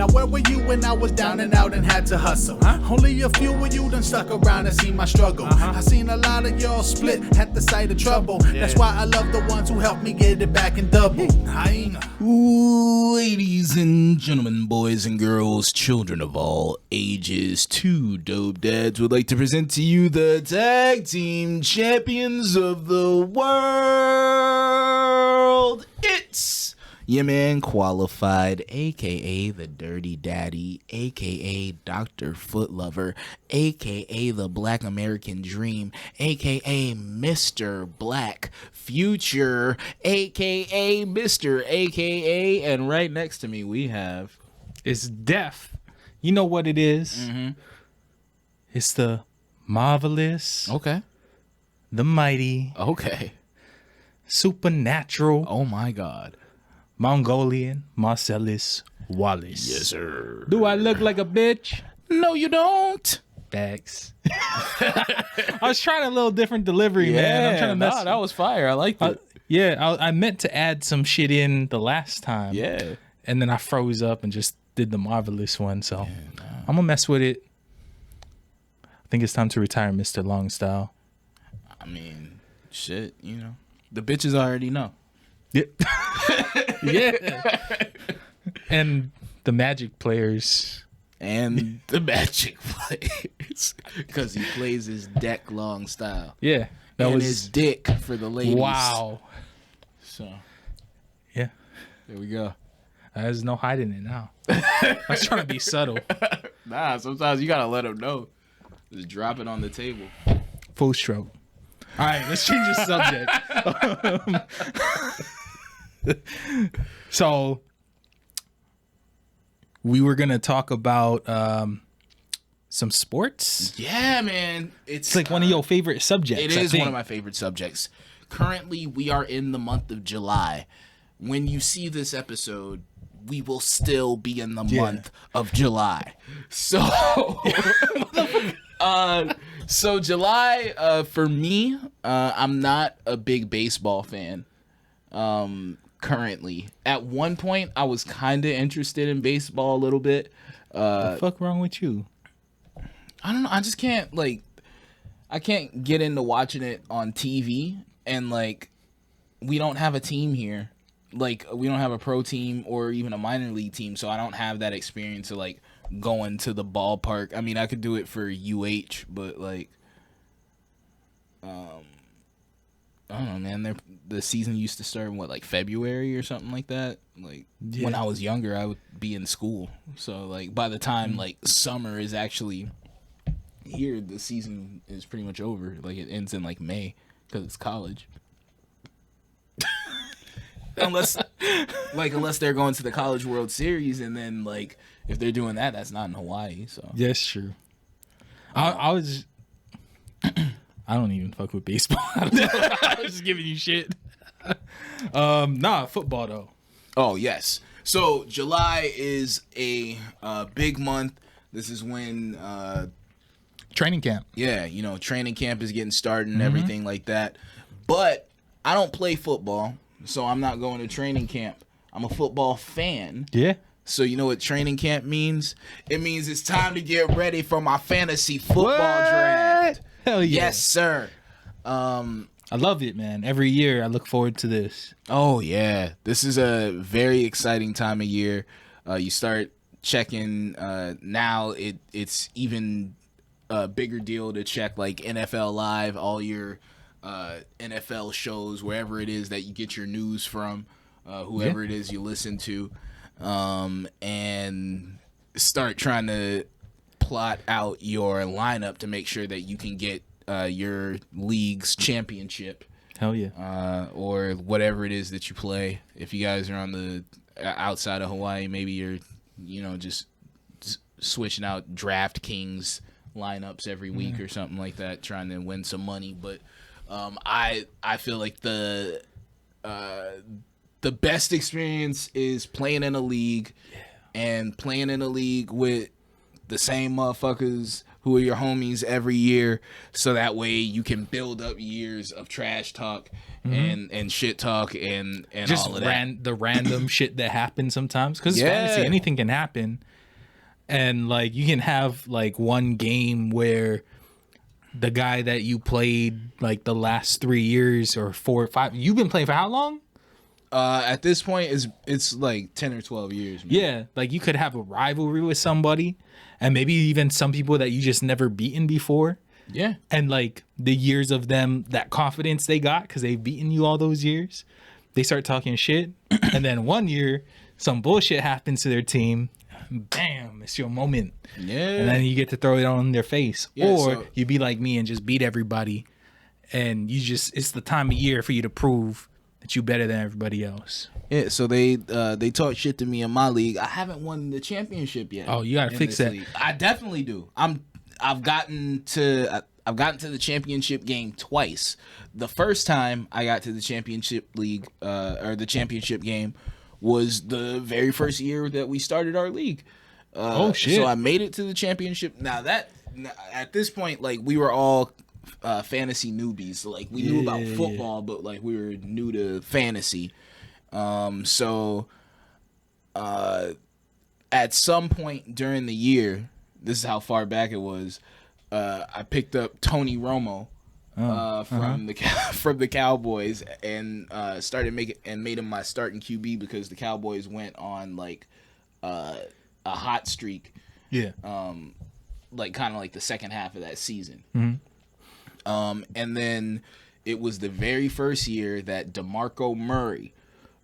Now where were you when I was down and out and had to hustle? Only a few of you done stuck around and seen my struggle. I seen a lot of y'all split at the sight of trouble. That's why I love the ones who helped me get it back in double. Hyena. Ladies and gentlemen, boys and girls, children of all ages, two dope dads would like to present to you the tag team champions of the world. It's your man Qualified, aka the Dirty Daddy, aka Dr. Footlover, aka the Black American Dream, aka Mr. Black Future, aka Mr. AKA, and right next to me we have It's Def. You know what it is? Mm-hmm. It's the marvelous, Okay. the mighty, Okay. supernatural, Oh my God. Mongolian Marcellus Wallace. Yes, sir. Do I look like a bitch? No, you don't. Thanks. I was trying a little different delivery, man. I'm trying to mess. that was fire. I liked it. I meant to add some shit in the last time. Yeah. And then I froze up and just did the marvelous one. So I'm gonna mess with it. I think it's time to retire Mr. Longstyle. I mean, shit, you know. The bitches already know. Yeah. Yeah. And the Magic players. And the Magic players. Because he plays his deck long style. Yeah. That was his dick for the ladies. Wow. So, Yeah. there we go. There's no hiding it now. I was trying to be subtle. Nah, sometimes you got to let them know. Just drop it on the table. Full stroke. All right, let's change the subject. So we were gonna talk about some sports. Yeah, man. It's like one of your favorite subjects. It is one of my favorite subjects. Currently, we are in the month of July. When you see this episode, we will still be in the month of July. So, so July, for me, I'm not a big baseball fan. Currently, at one point, I was kind of interested in baseball a little bit. What the fuck wrong with you? I don't know. I just can't I can't get into watching it on TV, and we don't have a team here. We don't have a pro team or even a minor league team, so I don't have that experience of going to the ballpark. I mean, I could do it for UH, but I don't know, man. The season used to start in February or something like that. When I was younger, I would be in school, so by the time summer is actually here, the season is pretty much over. It ends in May because it's college. unless they're going to the College World Series, and then if they're doing that, that's not in Hawaii. So Yes, true. I was. I don't even fuck with baseball. I was just giving you shit. Nah, football though. Oh yes. So July is a big month. This is when Training camp. yeah, training camp is getting started and everything like that. But I don't play football, so I'm not going to training camp. I'm a football fan. Yeah. So you know what training camp means? It means it's time to get ready for my fantasy football draft. Hell yeah. Yes, sir. I love it, man. Every year I look forward to this. Oh yeah, this is a very exciting time of year. You start checking now. It's even a bigger deal to check NFL Live, all your NFL shows, wherever it is that you get your news from, whoever it is you listen to, and start trying to plot out your lineup to make sure that you can get your league's championship. Hell yeah. Or whatever it is that you play. If you guys are on the outside of Hawaii, maybe you're, just switching out DraftKings lineups every week or something like that, trying to win some money. But I feel like the best experience is playing in a league and playing in a league with the same motherfuckers who are your homies every year, so that way you can build up years of trash talk and shit talk and Just all of that. the random shit that happens sometimes, because Yeah. fantasy, anything can happen. And like you can have like one game where the guy that you played like the last 3 years or 4 or 5, you've been playing for how long? At this point, it's like 10 or 12 years. Man. Yeah, like you could have a rivalry with somebody, and maybe even some people that you just never beaten before. Yeah. And like the years of them, that confidence they got because they've beaten you all those years, they start talking shit. And then one year, some bullshit happens to their team. Bam, it's your moment. Yeah. And then you get to throw it on their face. Yeah, or so- you be like me and just beat everybody. And it's the time of year for you to prove that you better than everybody else. Yeah, so they talk shit to me in my league. I haven't won the championship yet. Oh, you gotta in fix this that. league. I definitely do. I've gotten to the championship game twice. The first time I got to the championship league or the championship game was the very first year that we started our league. Oh, shit. So I made it to the championship. Now at this point, like we were all fantasy newbies. So, like we knew about football, but like we were new to fantasy. So at some point during the year, this is how far back it was. I picked up Tony Romo from the Cowboys and made him my starting QB because the Cowboys went on like a hot streak, Yeah. like kind of like the second half of that season. And then it was the very first year that DeMarco Murray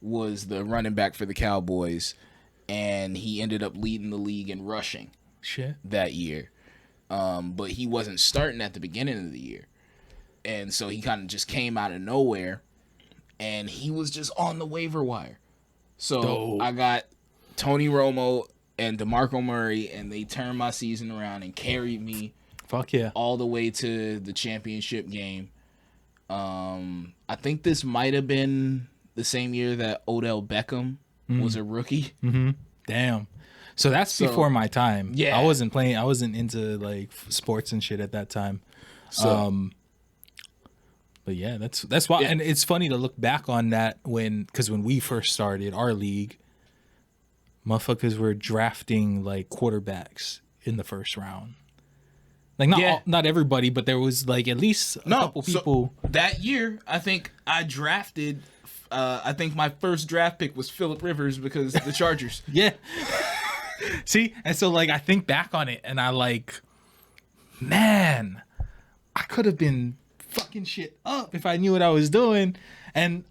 was the running back for the Cowboys, and he ended up leading the league in rushing Shit. that year. But he wasn't starting at the beginning of the year. And so he kind of just came out of nowhere, and he was just on the waiver wire. So Dope. I got Tony Romo and DeMarco Murray, and they turned my season around and carried me Fuck yeah. all the way to the championship game. I think this might have been the same year that Odell Beckham was a rookie. Damn. So that's before my time. Yeah. I wasn't into like sports and shit at that time. So But yeah, that's why. Yeah. And it's funny to look back on that because when we first started our league, motherfuckers were drafting like quarterbacks in the first round. Like not everybody, but there was like at least a couple people. So that year, I think I drafted. I think my first draft pick was Phillip Rivers because the Chargers. Yeah. See, and so like I think back on it, and I like, man, I could have been fucking shit up if I knew what I was doing. And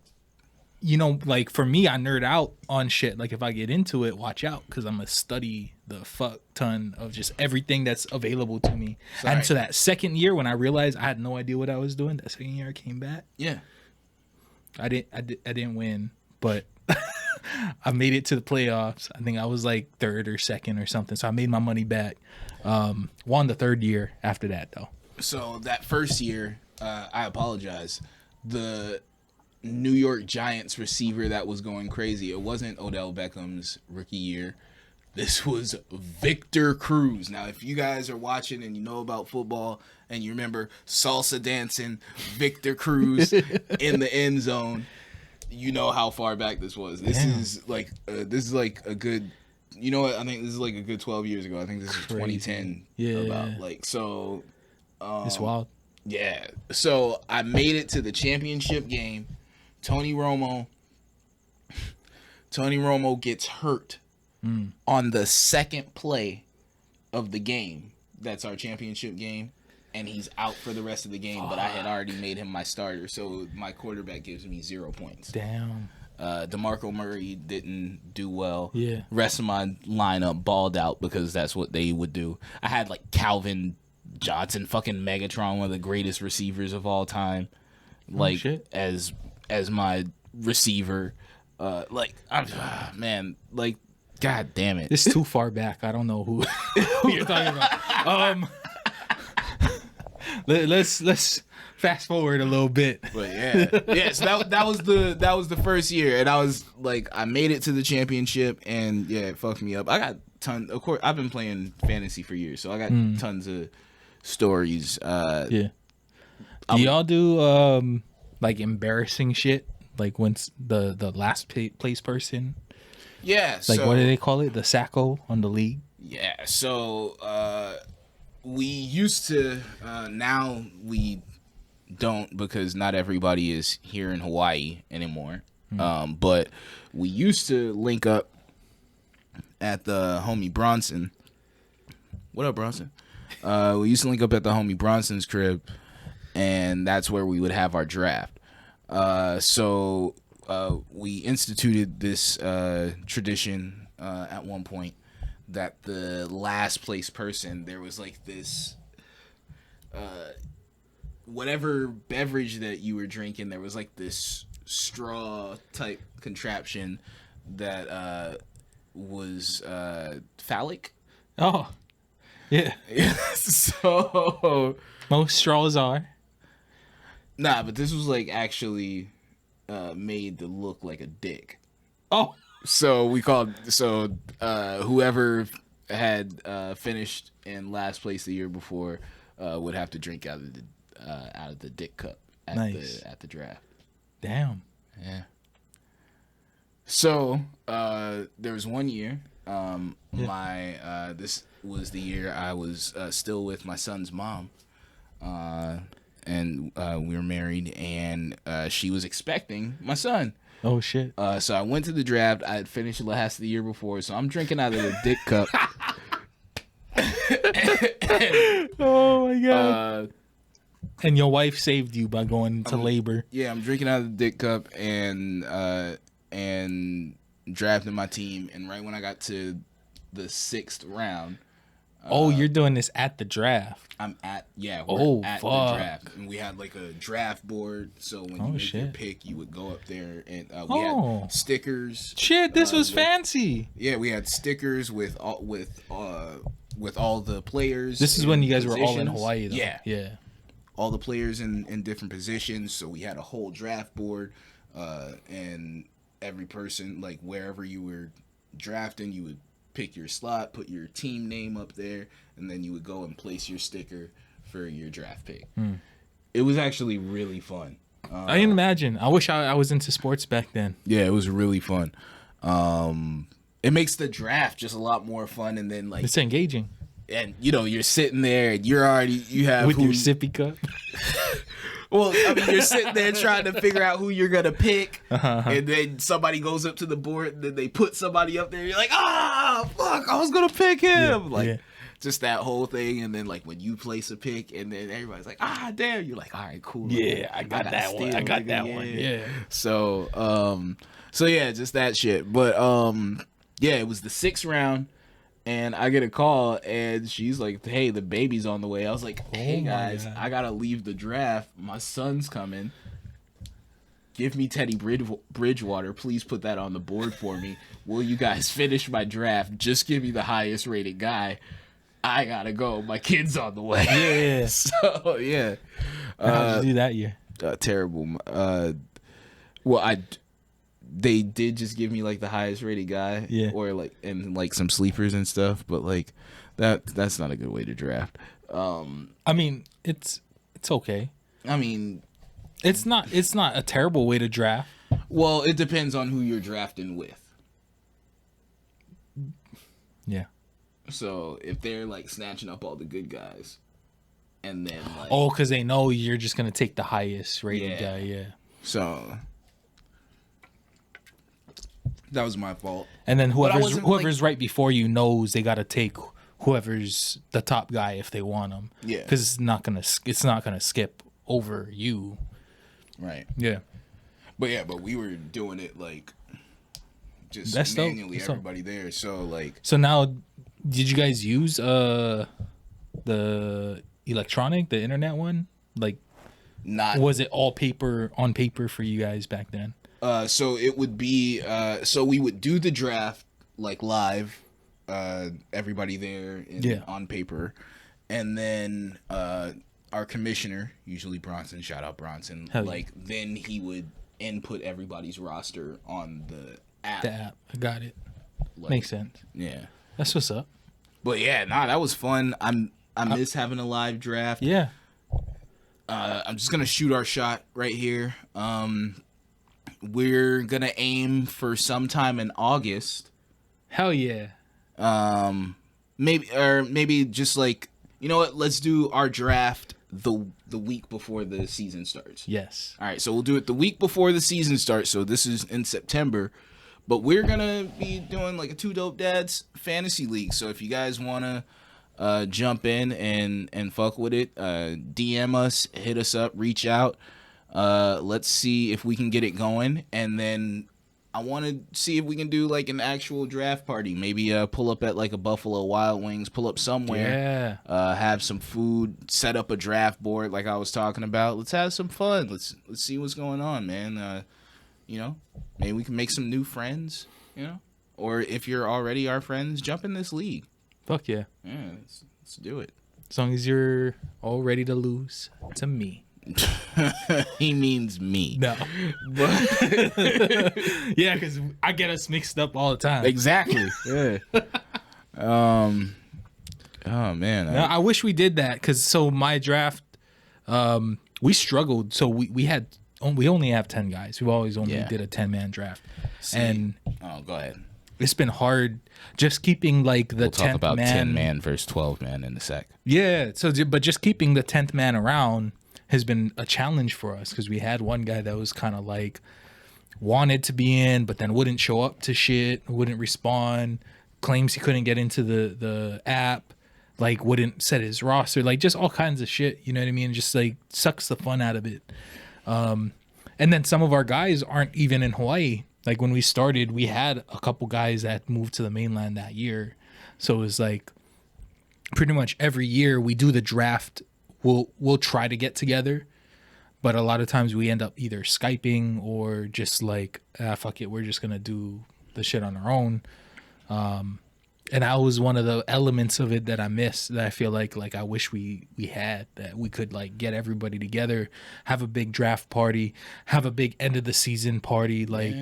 you know, like for me, I nerd out on shit. Like if I get into it, watch out, because I'm gonna study the fuck ton of just everything that's available to me. Sorry. And so that second year, when I realized I had no idea what I was doing, that second year I came back. Yeah. I didn't win, but I made it to the playoffs. I think I was like third or second or something. So I made my money back. Won the third year after that though. So that first year, I apologize. The New York Giants receiver that was going crazy, it wasn't Odell Beckham's rookie year. This was Victor Cruz. Now, if you guys are watching and you know about football and you remember salsa dancing Victor Cruz in the end zone, you know how far back this was. This is like a good, you know what? I think this is like a good 12 years ago. I think this is 2010. Yeah. About like so. It's wild. Yeah. So I made it to the championship game. Tony Romo gets hurt on the second play of the game. That's our championship game. And he's out for the rest of the game, but I had already made him my starter. So my quarterback gives me 0 points. Damn. DeMarco Murray didn't do well. Yeah. Rest of my lineup balled out because that's what they would do. I had like Calvin Johnson, fucking Megatron, one of the greatest receivers of all time, like shit. as my receiver. Man, like, god damn it. This is too far back. I don't know who you're talking about. Let's fast forward a little bit. But yeah. So that was the first year, and I was like, I made it to the championship, and yeah, it fucked me up. I got of course, I've been playing fantasy for years, so I got tons of stories. Yeah. Do y'all do like embarrassing shit? Like once the last place person, Yeah. like So, what do they call it? The Sacco on the league. yeah. So we used to. Now we don't, because not everybody is here in Hawaii anymore. But we used to link up at the homie Bronson. What up, Bronson? We used to link up at the homie Bronson's crib, and that's where we would have our draft. So we instituted this tradition at one point that the last place person, there was like this whatever beverage that you were drinking, there was like this straw type contraption that was phallic. Oh, yeah. So Most straws are. nah, but this was like actually made to look like a dick. Oh, So we called whoever had finished in last place the year before would have to drink out of the dick cup at Nice. the draft. damn. Yeah. So there was one year. My this was the year I was still with my son's mom, and we were married, and she was expecting my son. Oh shit. So I went to the draft. I had finished last the year before, so I'm drinking out of the dick cup. Oh my god. Uh, And your wife saved you by going to labor. yeah, I'm drinking out of the dick cup and drafting my team. And right when I got to the 6th round, Oh, you're doing this at the draft. we're at the fuck. draft, and we had like a draft board. So when you Oh, make your shit. pick, you would go up there, and we Oh. had stickers. Shit, this was fancy. Yeah, we had stickers with all the players. This is and when you guys were all in positions. Hawaii, though. Yeah, Yeah. all the players in different positions. So we had a whole draft board, and every person, like wherever you were drafting, you would pick your slot, put your team name up there, and then you would go and place your sticker for your draft pick. It was actually really fun. I can imagine. I wish I was into sports back then. Yeah, it was really fun. It makes the draft just a lot more fun, and then like, It's engaging. and you're sitting there, and you have With who, your sippy cup. well, I mean, you're sitting there trying to figure out who you're gonna pick, and then somebody goes up to the board, and then they put somebody up there. You're like, fuck, I was gonna pick him. Yeah. Just that whole thing, and then like when you place a pick, and then everybody's like, damn, you're like, all right, cool. Yeah, I got that one. I got that one. Yeah. So, yeah, just that shit. But yeah, it was the 6th round. And I get a call, and she's like, hey, the baby's on the way. I was like, hey, my guys, God. I got to leave the draft. My son's coming. Give me Teddy Bridgewater. Please put that on the board for me. Will you guys finish my draft? Just give me the highest rated guy. I got to go. My kid's on the way. Yeah. So, yeah. How'd you do that year? Terrible. Well, they did just give me like the highest rated guy, Yeah. or like and like some sleepers and stuff, but like that's not a good way to draft. I mean, it's okay. I mean, It's not a terrible way to draft. well, it depends on who you're drafting with. Yeah. So if they're like snatching up all the good guys, and then like Oh, because they know you're just gonna take the highest rated Yeah. guy. Yeah. so that was my fault. And then I whoever's wasn't, right before you knows they got to take whoever's the top guy if they want him. Yeah. Because it's not gonna skip over you. Right. Yeah. But we were doing it like just That's dope. manually, That's dope. everybody there. So like, So now, did you guys use the internet one? Like, not was it all on paper for you guys back then? so it would be so we would do the draft like live, everybody there on paper, and then our commissioner, usually Bronson, shout out Bronson, Hell yeah. like then he would input everybody's roster on the app. The app. I got it. Like, Makes sense. Yeah. That's what's up. But yeah, that was fun. I miss having a live draft. Yeah. I'm just gonna shoot our shot right here. We're gonna aim for sometime in August. Hell yeah. Maybe just like, you know what? Let's do our draft the week before the season starts. Yes. All right, so we'll do it the week before the season starts. So this is in September, but we're gonna be doing like a Two Dope Dads fantasy league. So if you guys wanna jump in and fuck with it, DM us, hit us up, reach out. Let's see if we can get it going, and then I want to see if we can do like an actual draft party. Maybe pull up at like a Buffalo Wild Wings, pull up somewhere. Yeah. Have some food, set up a draft board like I was talking about. Let's have some fun. Let's see what's going on, man. You know, maybe we can make some new friends. You know, or if you're already our friends, jump in this league. Fuck yeah. Yeah, let's do it. As long as you're all ready to lose to me. He means me. No. Yeah, because I get us mixed up all the time. Exactly. Yeah. Oh man. No, I wish we did that because so my draft, we struggled. So we only have 10 guys. We always only did a 10-man draft, and go ahead. it's been hard just keeping like the We'll talk 10th about man. 10 man versus 12 man in a sec. Yeah. So, but just keeping the 10th man around has been a challenge for us because we had one guy that was kind of like wanted to be in, but then wouldn't show up to shit, wouldn't respond, claims he couldn't get into the app, like wouldn't set his roster, like just all kinds of shit. You know what I mean? Just like sucks the fun out of it. And then some of our guys aren't even in Hawaii. Like when we started, we had a couple guys that moved to the mainland that year. So it was like pretty much every year we do the draft. We'll try to get together, but a lot of times we end up either Skyping or just like, fuck it, we're just going to do the shit on our own. And that was one of the elements of it that I missed, that I feel like I wish we had, that we could like get everybody together, have a big draft party, have a big end of the season party. Like,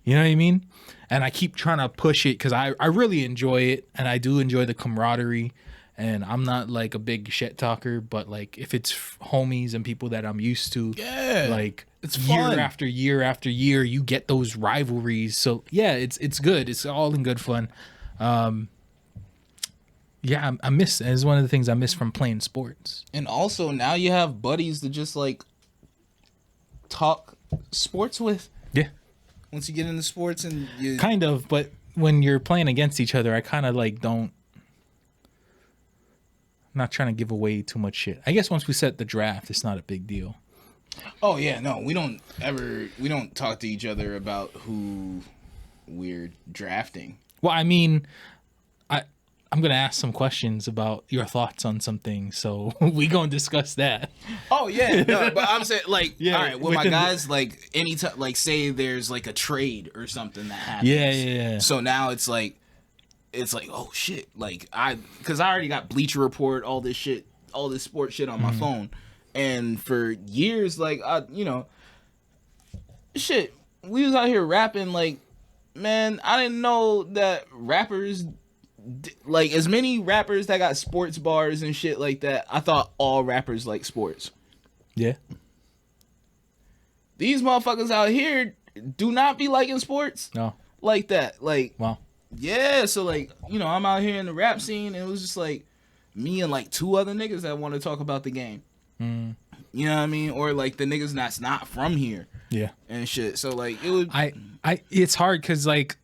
you know what I mean? And I keep trying to push it because I really enjoy it, and I do enjoy the camaraderie. And I'm not like a big shit talker, but like if it's homies and people that I'm used to, like it's year fun. after year after year, you get those rivalries. So yeah, it's good. It's all in good fun. Yeah, I miss. It's one of the things I miss from playing sports. And also now you have buddies to just like talk sports with. Yeah, Once you get into sports and you kind of. But when you're playing against each other, I kind of like don't. I'm not trying to give away too much shit. I guess once we set the draft, it's not a big deal. Oh yeah, no, we don't talk to each other about who we're drafting. Well, I mean, I'm gonna ask some questions about your thoughts on some things, so we gonna discuss that. Oh yeah, no, but I'm saying like, Yeah, all right, with my within the- guys, like anytime, like say there's like a trade or something that happens. Yeah. So now it's like, oh shit, like because I already got Bleacher Report, all this shit, all this sports shit on my phone, and for years, like shit, we was out here rapping, like, man, I didn't know that rappers. Like as many rappers that got sports bars and shit like that, I thought all rappers like sports. Yeah. These motherfuckers out here do not be liking sports No. like that. Like, Wow. yeah, so like, I'm out here in the rap scene, and it was just like me and like two other niggas that want to talk about the game. You know what I mean? Or like the niggas that's not from here Yeah. and shit. So like it would It's hard because like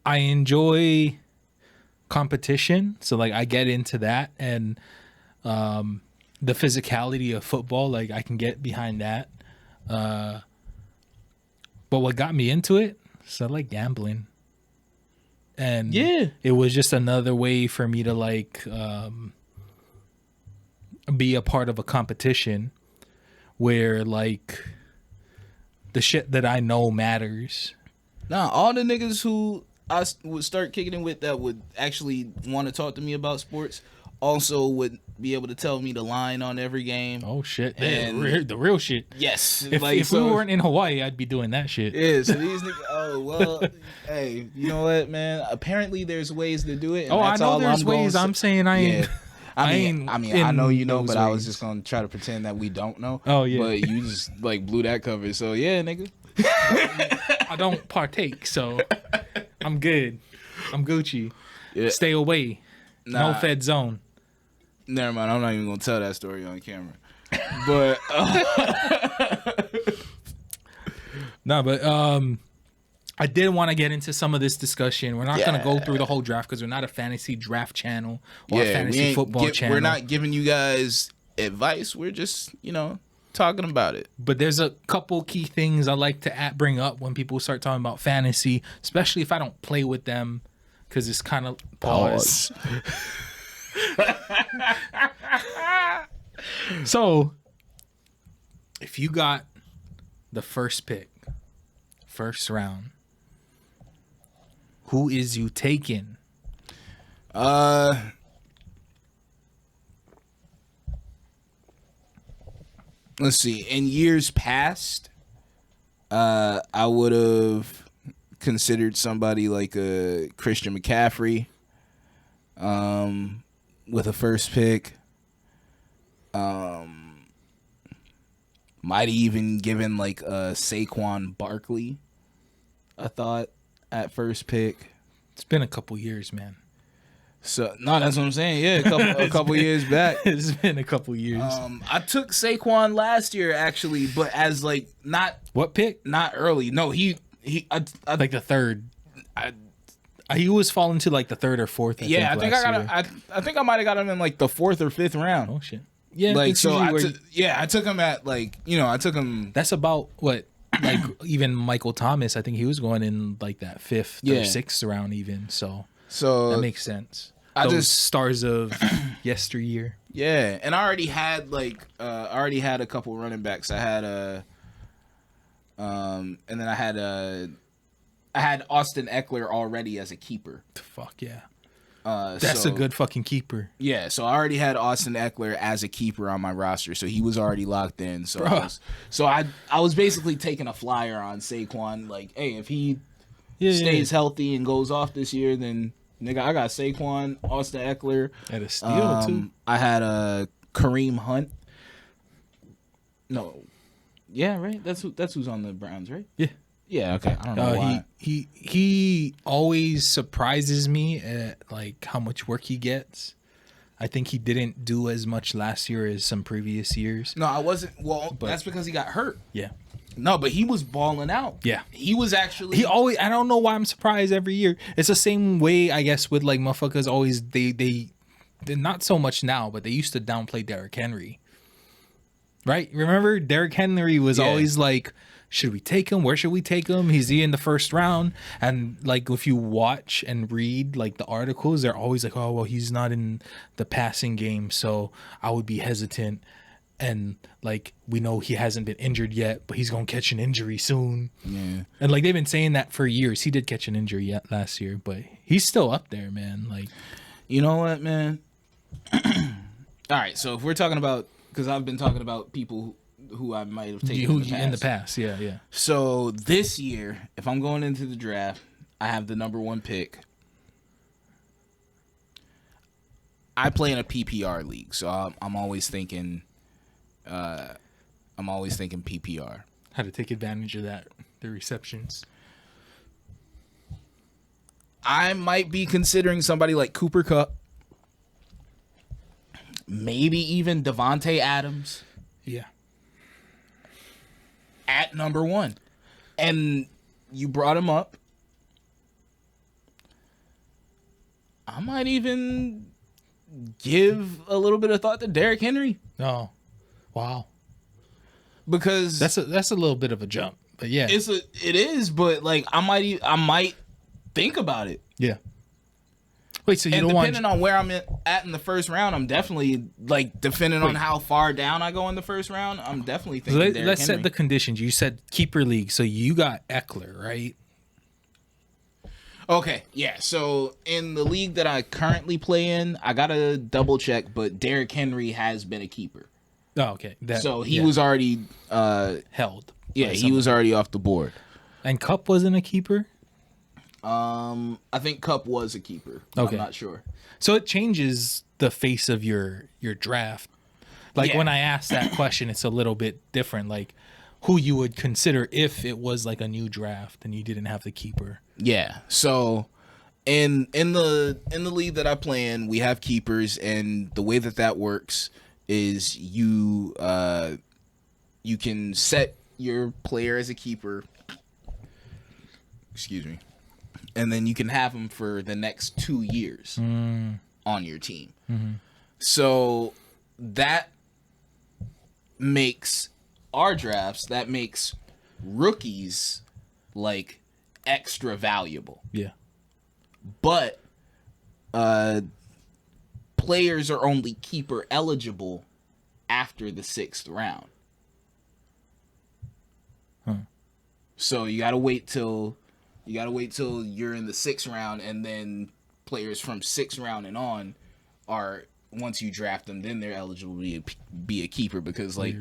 I enjoy competition, so like I get into that, and the physicality of football, like I can get behind that. But what got me into it, so like gambling, and it was just another way for me to like be a part of a competition where like the shit that I know matters. Nah, all the niggas who I would start kicking it with that would actually want to talk to me about sports also would be able to tell me the line on every game. Oh shit! And- The real shit. Yes. If we weren't in Hawaii, I'd be doing that shit. Yeah, so these niggas, oh, well, hey, you know what, man? Apparently there's ways to do it. And Oh, I that's know all there's I'm gonna ways. say. I'm saying I ain't. I know you know, those but I was ways. just gonna try to pretend that we don't know. Oh, yeah. But you just like blew that cover. So yeah, nigga. I don't partake, so I'm good. I'm Gucci. Yeah. Stay away. Nah. No fed zone. Never mind. I'm not even gonna tell that story on camera. But No, but I did want to get into some of this discussion. We're not gonna go through the whole draft because we're not a fantasy draft channel or a fantasy football channel. We're not giving you guys advice. We're just talking about it. But there's a couple key things I like to bring up when people start talking about fantasy, especially if I don't play with them, because it's kind of pause. So, if you got the first pick, first round, who is you taking? Let's see. In years past, I would have considered somebody like a Christian McCaffrey with a first pick. Might even given like a Saquon Barkley a thought at first pick. It's been a couple years, man. So no, that's what I'm saying. Yeah, a couple years back. It's been a couple years. I took Saquon last year actually, but as like not What pick? early. No, I Like the third. He was falling to like the third or fourth. I think I might have got him in like the 4th or 5th round. Oh shit. Yeah, Like it's so, usually where I took him at like I took him. that's about what, like even Michael Thomas. I think he was going in like that 5th or 6th round even. So So that makes sense. I Those just- stars of yesteryear. Yeah, and I already had a couple running backs. I had and then I had Austin Eckler already as a keeper. Fuck yeah. That's a good fucking keeper. Yeah, so I already had Austin Eckler as a keeper on my roster, so he was already locked in. So I was basically taking a flyer on Saquon. Like, hey, if he stays healthy and goes off this year, then nigga, I got Saquon, Austin Eckler. Had a steal too. I had Kareem Hunt. No, yeah, right. That's who's on the Browns, right? Yeah. Yeah. Okay. I don't know why. He always surprises me at like how much work he gets. I think he didn't do as much last year as some previous years. No, I wasn't. Well, that's because he got hurt. Yeah. No, but he was balling out. Yeah. He was actually. He always. I don't know why I'm surprised every year. It's the same way I guess with like motherfuckers always. They're not so much now, but they used to downplay Derrick Henry. Right? Remember, Derrick Henry was always like, should we take him? Where should we take him? He's in the first round. And like if you watch and read like the articles, they're always like, oh well, he's not in the passing game, so I would be hesitant. And like we know he hasn't been injured yet, but he's gonna catch an injury soon. Yeah. And like they've been saying that for years. He did catch an injury yet last year, but he's still up there, man. Like, you know what, man? All right, so if we're talking about, because I've been talking about people who I might have taken in the past. Yeah. So this year, if I'm going into the draft, I have the number 1 pick. I play in a PPR league, so I'm always thinking. I'm always thinking PPR. How to take advantage of that, the receptions. I might be considering somebody like Cooper Kupp, maybe even Devontae Adams Yeah. at number 1. And you brought him up. I might even give a little bit of thought to Derrick Henry. Oh, wow. Because That's a little bit of a jump, but yeah. it is, but like I might think about it. Yeah. Wait, so you And don't want depending on where I'm at in the first round, I'm definitely like depending on how far down I go in the first round, I'm definitely thinking Derrick let's Henry. set the conditions. You said keeper league, so you got Eckler, right? Okay, yeah. So in the league that I currently play in, I gotta double check, but Derrick Henry has been a keeper. Oh, okay. So he was already held. yeah, by he someone. was already off the board. And Cup wasn't a keeper? I think Kupp was a keeper. Okay. I'm not sure. So it changes the face of your draft. Like Yeah. when I asked that question, it's a little bit different. Like who you would consider if it was like a new draft and you didn't have the keeper. Yeah. So in the league that I play in, we have keepers, and the way that works is you can set your player as a keeper. Excuse me. And then you can have them for the next 2 years on your team. So that makes our drafts, that makes rookies like extra valuable. Yeah. But players are only keeper eligible after the 6th round. So you gotta wait till you're in the 6th round, and then players from 6th round and on are, once you draft them, then they're eligible to be a keeper, because like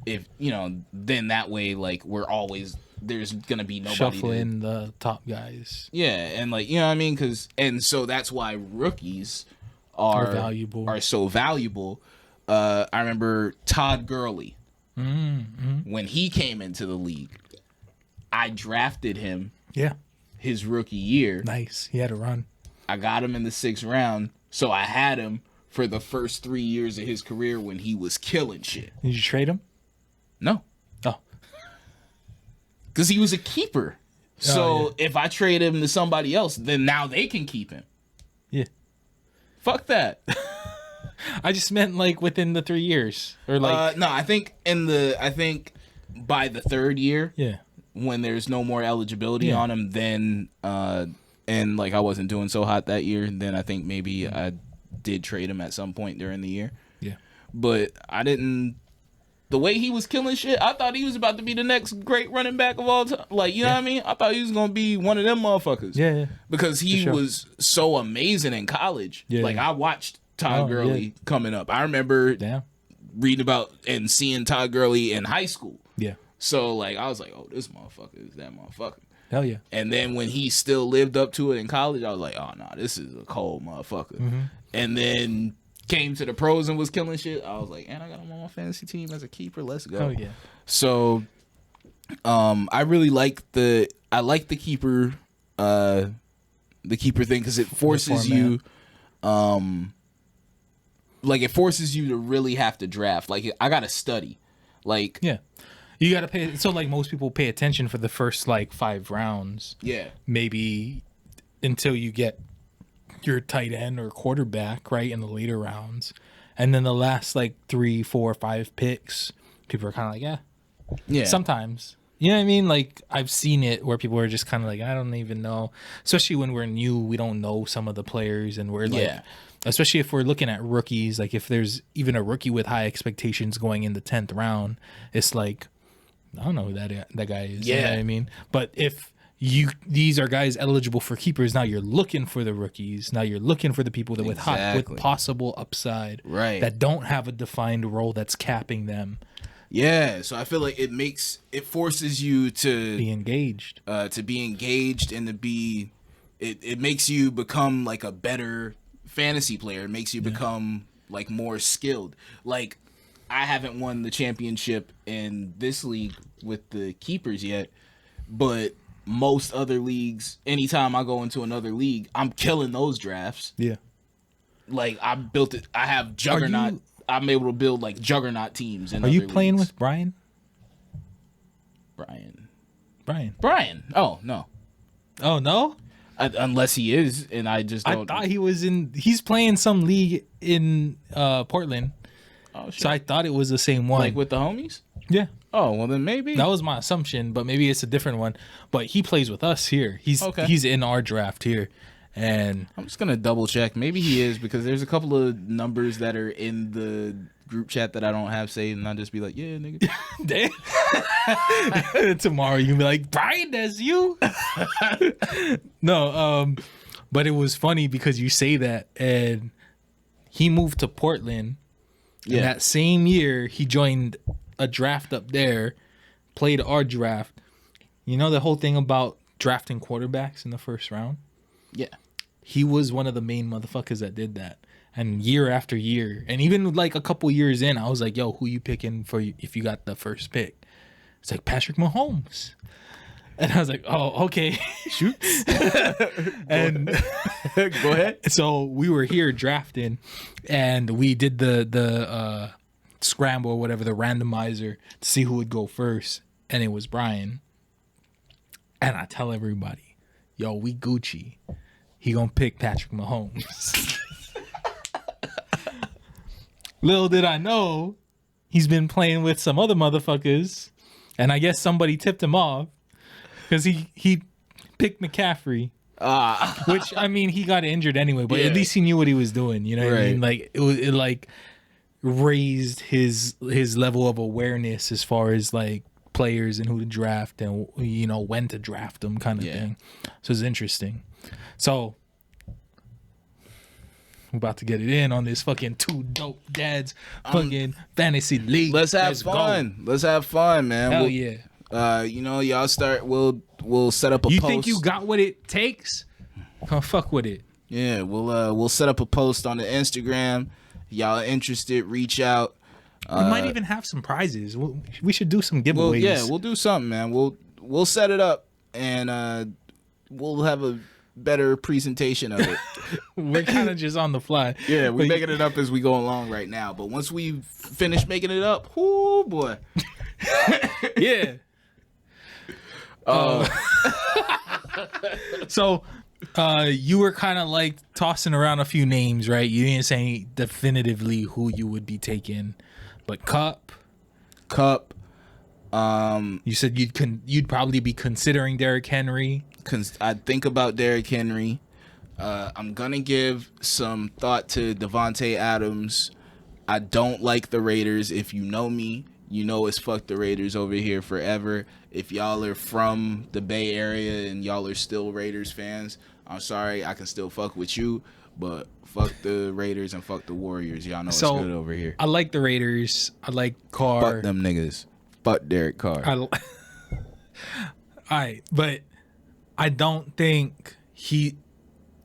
if then that way like we're always, there's gonna be nobody Shuffle in the top guys. Yeah, and like, you know what I mean? And so that's why rookies are valuable. Are so valuable. I remember Todd Gurley. When he came into the league, I drafted him Yeah. his rookie year. Nice. He had a run. I got him in the 6th round, so I had him for the first 3 years of his career when he was killing shit. Did you trade him? No, Oh. because he was a keeper. So if I trade him to somebody else, then now they can keep him. Yeah. Fuck that. I just meant like within the 3 years. Or like No, I think by the 3rd year, yeah. when there's no more eligibility Yeah. on him, then and like I wasn't doing so hot that year, then I think maybe I did trade him at some point during the year. Yeah. But I didn't. The way he was killing shit, I thought he was about to be the next great running back of all time. Like, you know what I mean? I thought he was gonna be one of them motherfuckers. Yeah. Because he For sure. was so amazing in college. Yeah. Like, I watched Todd Gurley coming up. I remember Damn. reading about and seeing Todd Gurley in high school. Yeah. So like I was like, oh, this motherfucker is that motherfucker. Hell yeah. And then when he still lived up to it in college, I was like, oh no, this is a cold motherfucker. And then came to the pros and was killing shit. I was like, and I got him on my fantasy team as a keeper. Let's go. Oh yeah. So I really like the keeper thing, because it forces you it forces you to really have to draft. Like, I gotta study. Like, Yeah. You got to pay. So, like, most people pay attention for the first, like, 5 rounds. yeah, Maybe until you get your tight end or quarterback, right, in the later rounds. And then the last, like, 3, 4, 5 picks, people are kind of like, yeah. sometimes. You know what I mean? Like, I've seen it where people are just kind of like, I don't even know. Especially when we're new, we don't know some of the players. And we're like, Yeah. especially if we're looking at rookies, like if there's even a rookie with high expectations going in the 10th round, it's like, I don't know who that guy is. You know Yeah. what I mean? But if these are guys eligible for keepers, now you're looking for the rookies. Now you're looking for the people that with Exactly. possible upside, Right. that don't have a defined role that's capping them. Yeah, so I feel like it forces you to Be engaged. be engaged, and it makes you become like a better fantasy player. It makes you become like more skilled. Like, I haven't won the championship in this league with the keepers yet, but most other leagues, anytime I go into another league, I'm killing those drafts. Yeah. Like, I built it. I have juggernaut. I'm able to build like juggernaut teams. Are you playing with Brian? Brian? Oh no. Oh no. Unless he is, and I just I don't. thought he was in. He's playing some league in Portland, Oh, shit. so I thought it was the same one. Like with the homies? Yeah, Oh, well then maybe. that was my assumption, but maybe it's a different one. But he plays with us here. Okay. He's in our draft here, and I'm just gonna double check. Maybe he is, because there's a couple of numbers that are in the group chat that I don't have saved, and I'll just be like, yeah, nigga. damn. Tomorrow you can be like, Brian, that's you. No, but it was funny because you say that, and he moved to Portland. And Yeah. that same year, he joined a draft up there, played our draft. You know the whole thing about drafting quarterbacks in the first round? Yeah. he was one of the main motherfuckers that did that. And year after year, and even like a couple years in, I was like, yo, who you picking for if you got the first pick? It's like Patrick Mahomes. And I was like, oh, okay. Shoot. And Go ahead. so we were here drafting, and we did the scramble or whatever, the randomizer to see who would go first. And it was Brian. And I tell everybody, yo, we Gucci. He gonna pick Patrick Mahomes. Little did I know, he's been playing with some other motherfuckers, and I guess somebody tipped him off because he picked McCaffrey. Which, I mean, he got injured anyway, but at least he knew what he was doing. You know what I mean? Like it like raised his level of awareness as far as like players and who to draft and, you know, when to draft them, kind of thing. So it's interesting. So I'm about to get it in on this fucking two dope dads fucking fantasy league. Let's have fun. Go. Let's have fun, man. Hell yeah. You know, y'all start. We'll set up a. You post. think you got what it takes? Come fuck with it. Yeah, we'll set up a post on the Instagram. Y'all interested? Reach out. We might even have some prizes. We should do some giveaways. Well, yeah, we'll do something, man. We'll set it up, and we'll have a better presentation of it. We're kind of just on the fly. Yeah, we're making it up as we go along right now. But once we finish making it up, whoo boy. Yeah. So you were kind of like tossing around a few names, right? You didn't say definitively who you would be taking, but Cup. You said you'd probably be considering Derrick Henry. I think about Derrick Henry. I'm gonna give some thought to Davante Adams. I don't like the Raiders. If you know me, you know it's fuck the Raiders over here forever. If y'all are from the Bay Area and y'all are still Raiders fans, I'm sorry, I can still fuck with you, but fuck the Raiders and fuck the Warriors. Y'all know it's good over here. I like the Raiders. I like Carr. Fuck them niggas. Fuck Derek Carr. All right, but I don't think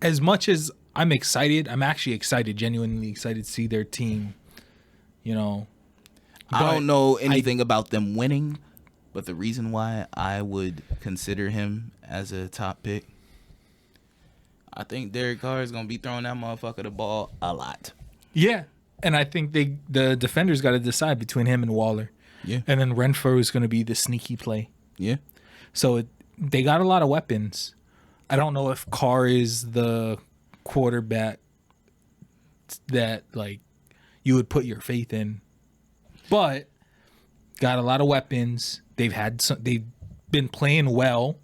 as much as I'm excited, I'm actually excited, genuinely excited to see their team, you know. I don't know anything about them winning, but the reason why I would consider him as a top pick, I think Derek Carr is going to be throwing that motherfucker the ball a lot. Yeah, and I think the defenders got to decide between him and Waller. Yeah. And then Renfro is going to be the sneaky play. Yeah. So they got a lot of weapons. I don't know if Carr is the quarterback that like you would put your faith in, but got a lot of weapons. They've been playing well.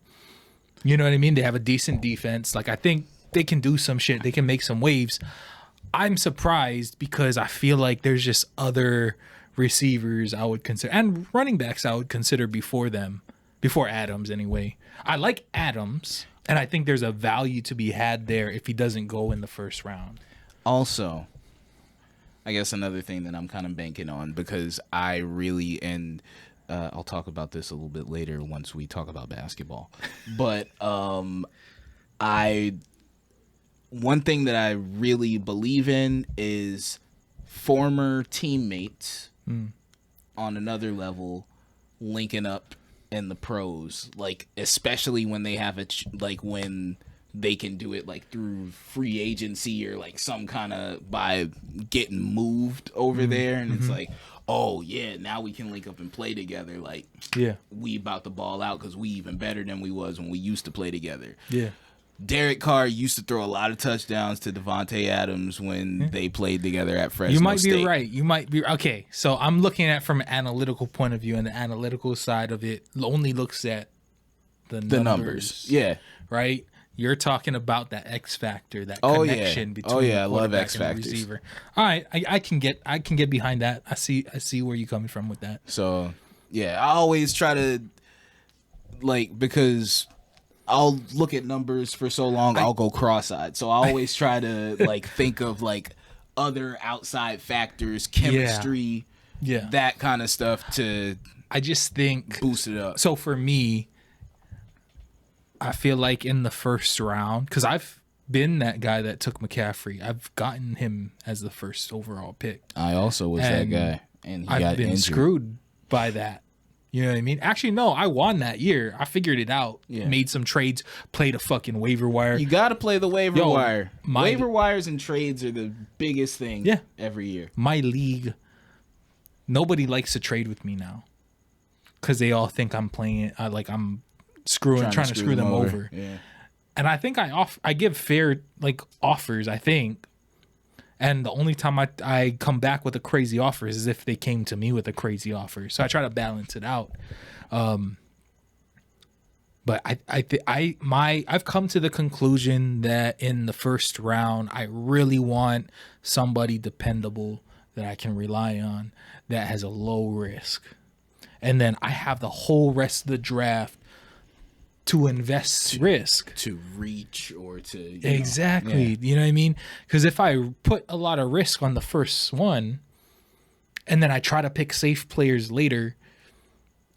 You know what I mean? They have a decent defense. Like I think they can do some shit. They can make some waves. I'm surprised because I feel like there's just other receivers I would consider and running backs I would consider before Adams anyway. I like Adams, and I think there's a value to be had there if he doesn't go in the first round. Also, I guess another thing that I'm kind of banking on, because I really, and I'll talk about this a little bit later once we talk about basketball, but one thing that I really believe in is former teammates on another level linking up in the pros, like especially when they have when they can do it like through free agency or like some kind of by getting moved over there, and it's like, oh yeah, now we can link up and play together. Like, yeah, we about to ball out because we even better than we was when we used to play together. Yeah. Derek Carr used to throw a lot of touchdowns to Davante Adams when they played together at Fresno You might State. be right. You might be okay. So I'm looking at it from an analytical point of view, and the analytical side of it only looks at the numbers. Yeah. Right. You're talking about that X factor, that connection between the I love quarterback X and the factors. receiver. All right, I can get behind that. I see where you're coming from with that. So yeah, I always try to because I'll look at numbers for so long, I'll go cross-eyed. So I always try to think of other outside factors, chemistry, that kind of stuff to I just think boost it up. So for me, I feel like in the first round, because I've been that guy that took McCaffrey. I've gotten him as the first overall pick. I also was And that guy, and he I've got been injured. screwed by that. You know what I mean? Actually, no, I won that year. I figured it out. Yeah. Made some trades, played a fucking waiver wire. You got to play the waiver Yo, wire. my- Waiver wires and trades are the biggest thing Yeah. every year. My league, nobody likes to trade with me now because they all think I'm playing it. I'm trying to screw them over. Yeah. And I think I give fair offers, I think. And the only time I come back with a crazy offer is if they came to me with a crazy offer. So I try to balance it out. But I've come to the conclusion that in the first round, I really want somebody dependable that I can rely on that has a low risk. And then I have the whole rest of the draft to invest risk. To reach or to Exactly. yeah. You know what I mean? Because if I put a lot of risk on the first one and then I try to pick safe players later,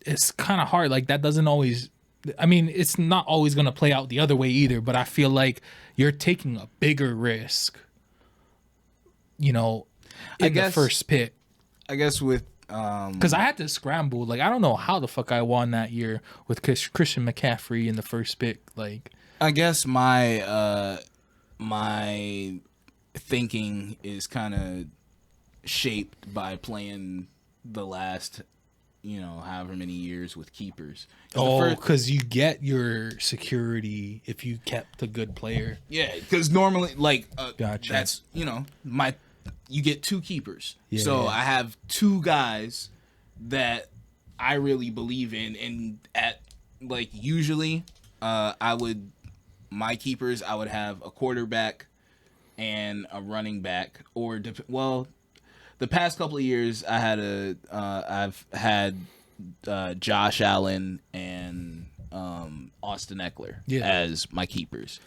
it's kind of hard. Like that doesn't always, I mean, it's not always going to play out the other way either, but I feel like you're taking a bigger risk, in the first pick. I guess with Because I had to scramble. Like, I don't know how the fuck I won that year with Christian McCaffrey in the first pick. Like, I guess my my thinking is kind of shaped by playing the last, however many years with keepers. because you get your security if you kept a good player. Yeah, because normally, Gotcha. that's you get two keepers. Yeah. So I have two guys that I really believe in, and usually, my keepers I would have a quarterback and a running back, or the past couple of years I've had Josh Allen and Austin Eckler as my keepers.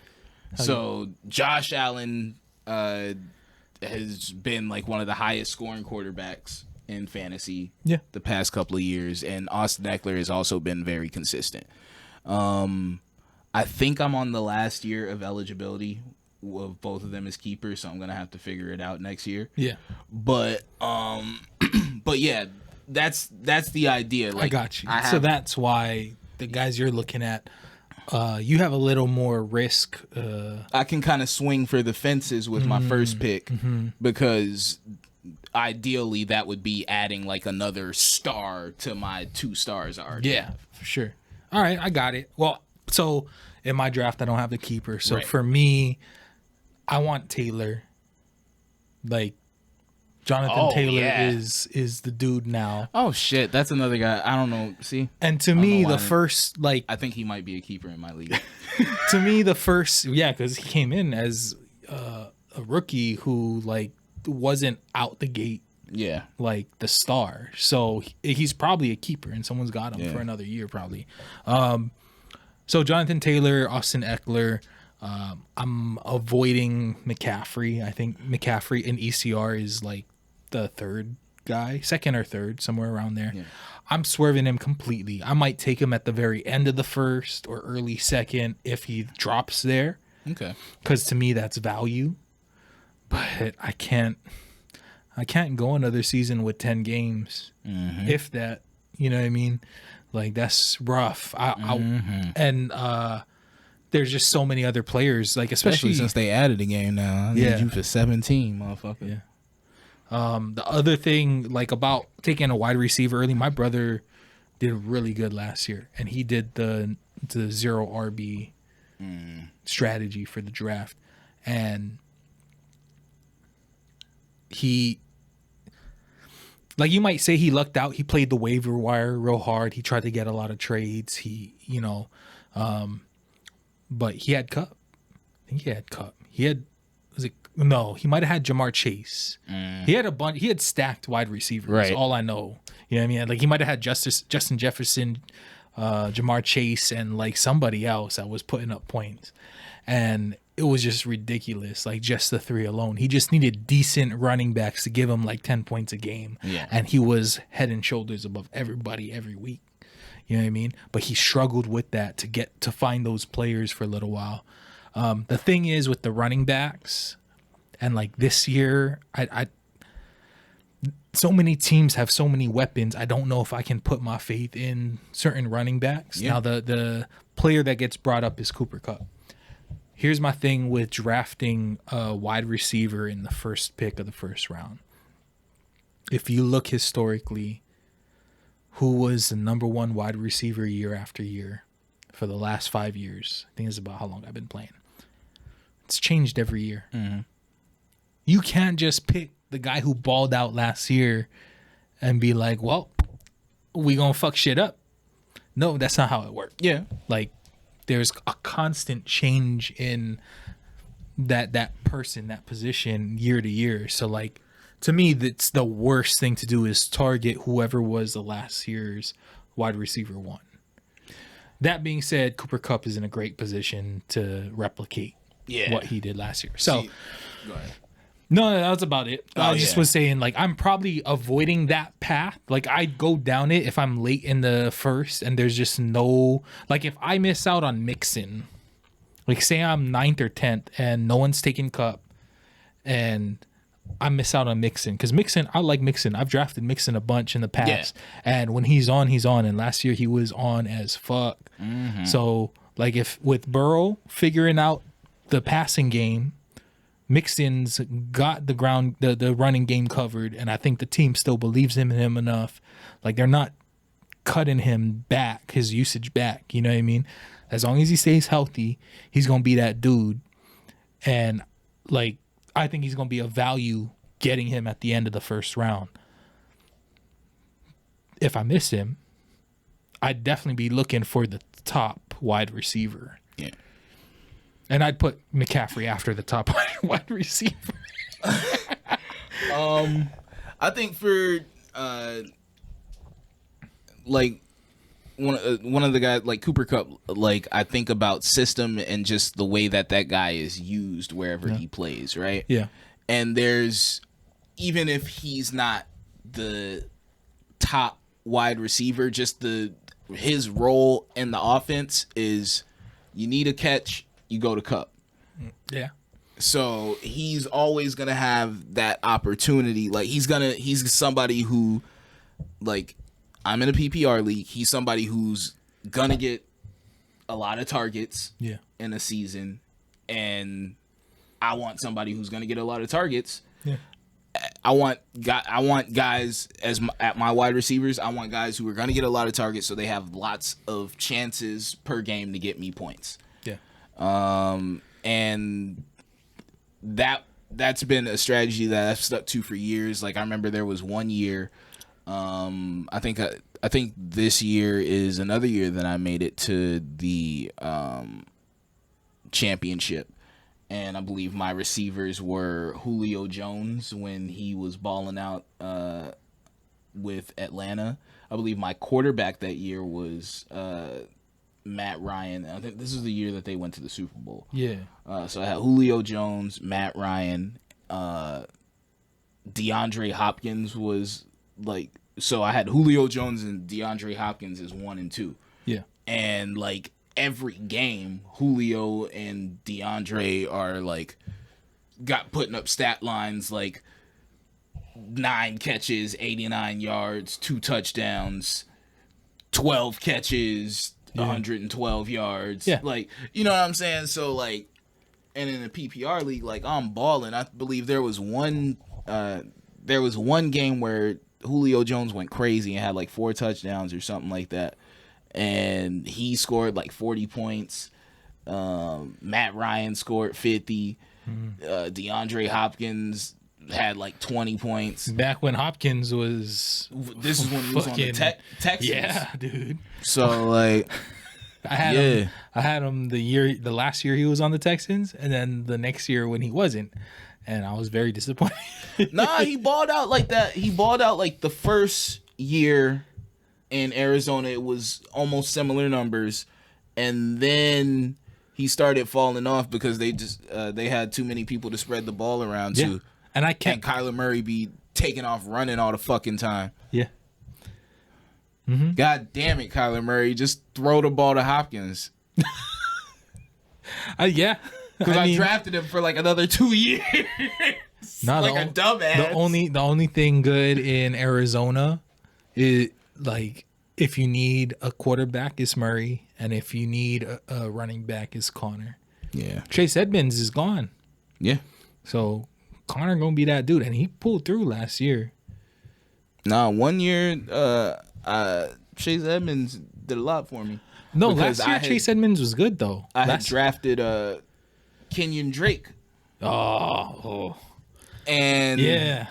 So Josh Allen has been one of the highest scoring quarterbacks in fantasy the past couple of years, and Austin Eckler has also been very consistent. I think I'm on the last year of eligibility of both of them as keepers, so I'm gonna have to figure it out next year. Yeah. But but yeah, that's the idea. I got you. So that's why the guys you're looking at, you have a little more risk. I can kind of swing for the fences with my first pick because ideally that would be adding another star to my 2 stars I already have. For sure. All right, I got it. Well, so in my draft, I don't have the keeper. So Right. for me, I want Taylor. Jonathan Taylor is the dude now. Oh shit, that's another guy. I don't know. See, And to know me, why the I- first I think he might be a keeper in my league. to me the first because he came in as a rookie who wasn't out the gate Yeah, the star, so he's probably a keeper and someone's got him for another year probably. So Jonathan Taylor, Austin Eckler, I'm avoiding McCaffrey. I think McCaffrey in ECR is the third guy, second or third, somewhere around there. I'm swerving him completely. I might take him at the very end of the first or early second if he drops there, okay. because to me that's value. But I can't go another season with 10 games, if that. You know what I mean? That's rough. And there's just so many other players, especially since they added a game now. I need you for 17, motherfucker. Yeah. The other thing, about taking a wide receiver early, my brother did really good last year, and he did the 0 RB strategy for the draft, and he, you might say he lucked out. He played the waiver wire real hard. He tried to get a lot of trades. But he had Cup. I think he had Cup. He had No, he might have had Jamar Chase. He had a bunch. He had stacked wide receivers. Right. All I know. You know what I mean? He might have had Justin Jefferson, Jamar Chase, and somebody else that was putting up points, and it was just ridiculous. Just the 3 alone. He just needed decent running backs to give him 10 points a game. Yeah. And he was head and shoulders above everybody every week. You know what I mean? But he struggled with that to find those players for a little while. The thing is with the running backs, and like this year, I so many teams have so many weapons. I don't know if I can put my faith in certain running backs. Yeah. Now the player that gets brought up is Cooper Kupp. Here's my thing with drafting a wide receiver in the first pick of the first round. If you look historically, who was the number one wide receiver year after year for the last 5 years? I think it's about how long I've been playing. It's changed every year. Mm-hmm. You can't just pick the guy who balled out last year and be like, well, we gonna fuck shit up. No, that's not how it works. Yeah. Like, there's a constant change in that person, that position year to year. So like, to me, that's the worst thing to do is target whoever was the last year's wide receiver one. That being said, Cooper Kupp is in a great position to replicate what he did last year. So, Go ahead. no, that was about it. Oh, I just was saying, like, I'm probably avoiding that path. Like, I'd go down it if I'm late in the first and there's just no... Like, if I miss out on Mixon, like, say I'm 9th or 10th and no one's taking Kupp and I miss out on Mixon. Because Mixon, I like Mixon. I've drafted Mixon a bunch in the past. Yeah. And when he's on, he's on. And last year, he was on as fuck. Mm-hmm. So, like, if with Burrow figuring out the passing game, Mixon's got the running game covered, and I think the team still believes in him enough. Like, they're not cutting him back, his usage back. You know what I mean? As long as he stays healthy, he's gonna be that dude. And like, I think he's gonna be a value getting him at the end of the first round. If I miss him, I'd definitely be looking for the top wide receiver. Yeah. And I'd put McCaffrey after the top wide receiver. I think for like one of the guys like Cooper Kupp, like I think about system and just the way that guy is used wherever he plays, right? Yeah. And there's, even if he's not the top wide receiver, just his role in the offense is, you need a catch, you go to Kupp. Yeah. So he's always gonna have that opportunity. Like he's somebody who, like, I'm in a PPR league. He's somebody who's gonna get a lot of targets in a season, and I want somebody who's gonna get a lot of targets. Yeah. I want guys at my wide receivers. I want guys who are gonna get a lot of targets, so they have lots of chances per game to get me points. Yeah. And that's been a strategy that I've stuck to for years. Like I remember there was one year, I think this year is another year that I made it to the championship, and I believe my receivers were Julio Jones when he was balling out with Atlanta. I believe my quarterback that year was Matt Ryan. I think this is the year that they went to the Super Bowl. Yeah. So I had Julio Jones, Matt Ryan, DeAndre Hopkins was like, so I had Julio Jones and DeAndre Hopkins as 1 and 2. Yeah. And like every game, Julio and DeAndre are like putting up stat lines like 9 catches, 89 yards, 2 touchdowns, 12 catches, 112 yards. Yeah. Like, you know what I'm saying? So like, and in a PPR league, like I'm balling. I believe there was one game where Julio Jones went crazy and had like 4 touchdowns or something like that. And he scored like 40 points. Matt Ryan scored 50. DeAndre Hopkins had like 20 points. Back when Hopkins was... This is when he was on the Texans. Yeah, dude. So like... I had him the last year he was on the Texans, and then the next year when he wasn't, and I was very disappointed. Nah, he balled out like that. He balled out like the first year in Arizona. It was almost similar numbers, and then he started falling off because they had too many people to spread the ball around to. And Kyler Murray be taking off running all the fucking time. Yeah. God damn it, Kyler Murray. Just throw the ball to Hopkins. Yeah. Because I drafted him for like another 2 years. Not like a dumbass. The only thing good in Arizona is like if you need a quarterback is Murray, and if you need a running back is Connor. Yeah. Chase Edmonds is gone, Yeah. so Connor gonna be that dude, and he pulled through last year. Nah, 1 year, Chase Edmonds did a lot for me. No, Because last year Chase Edmonds was good though. I had drafted Kenyon Drake. Oh, And yeah.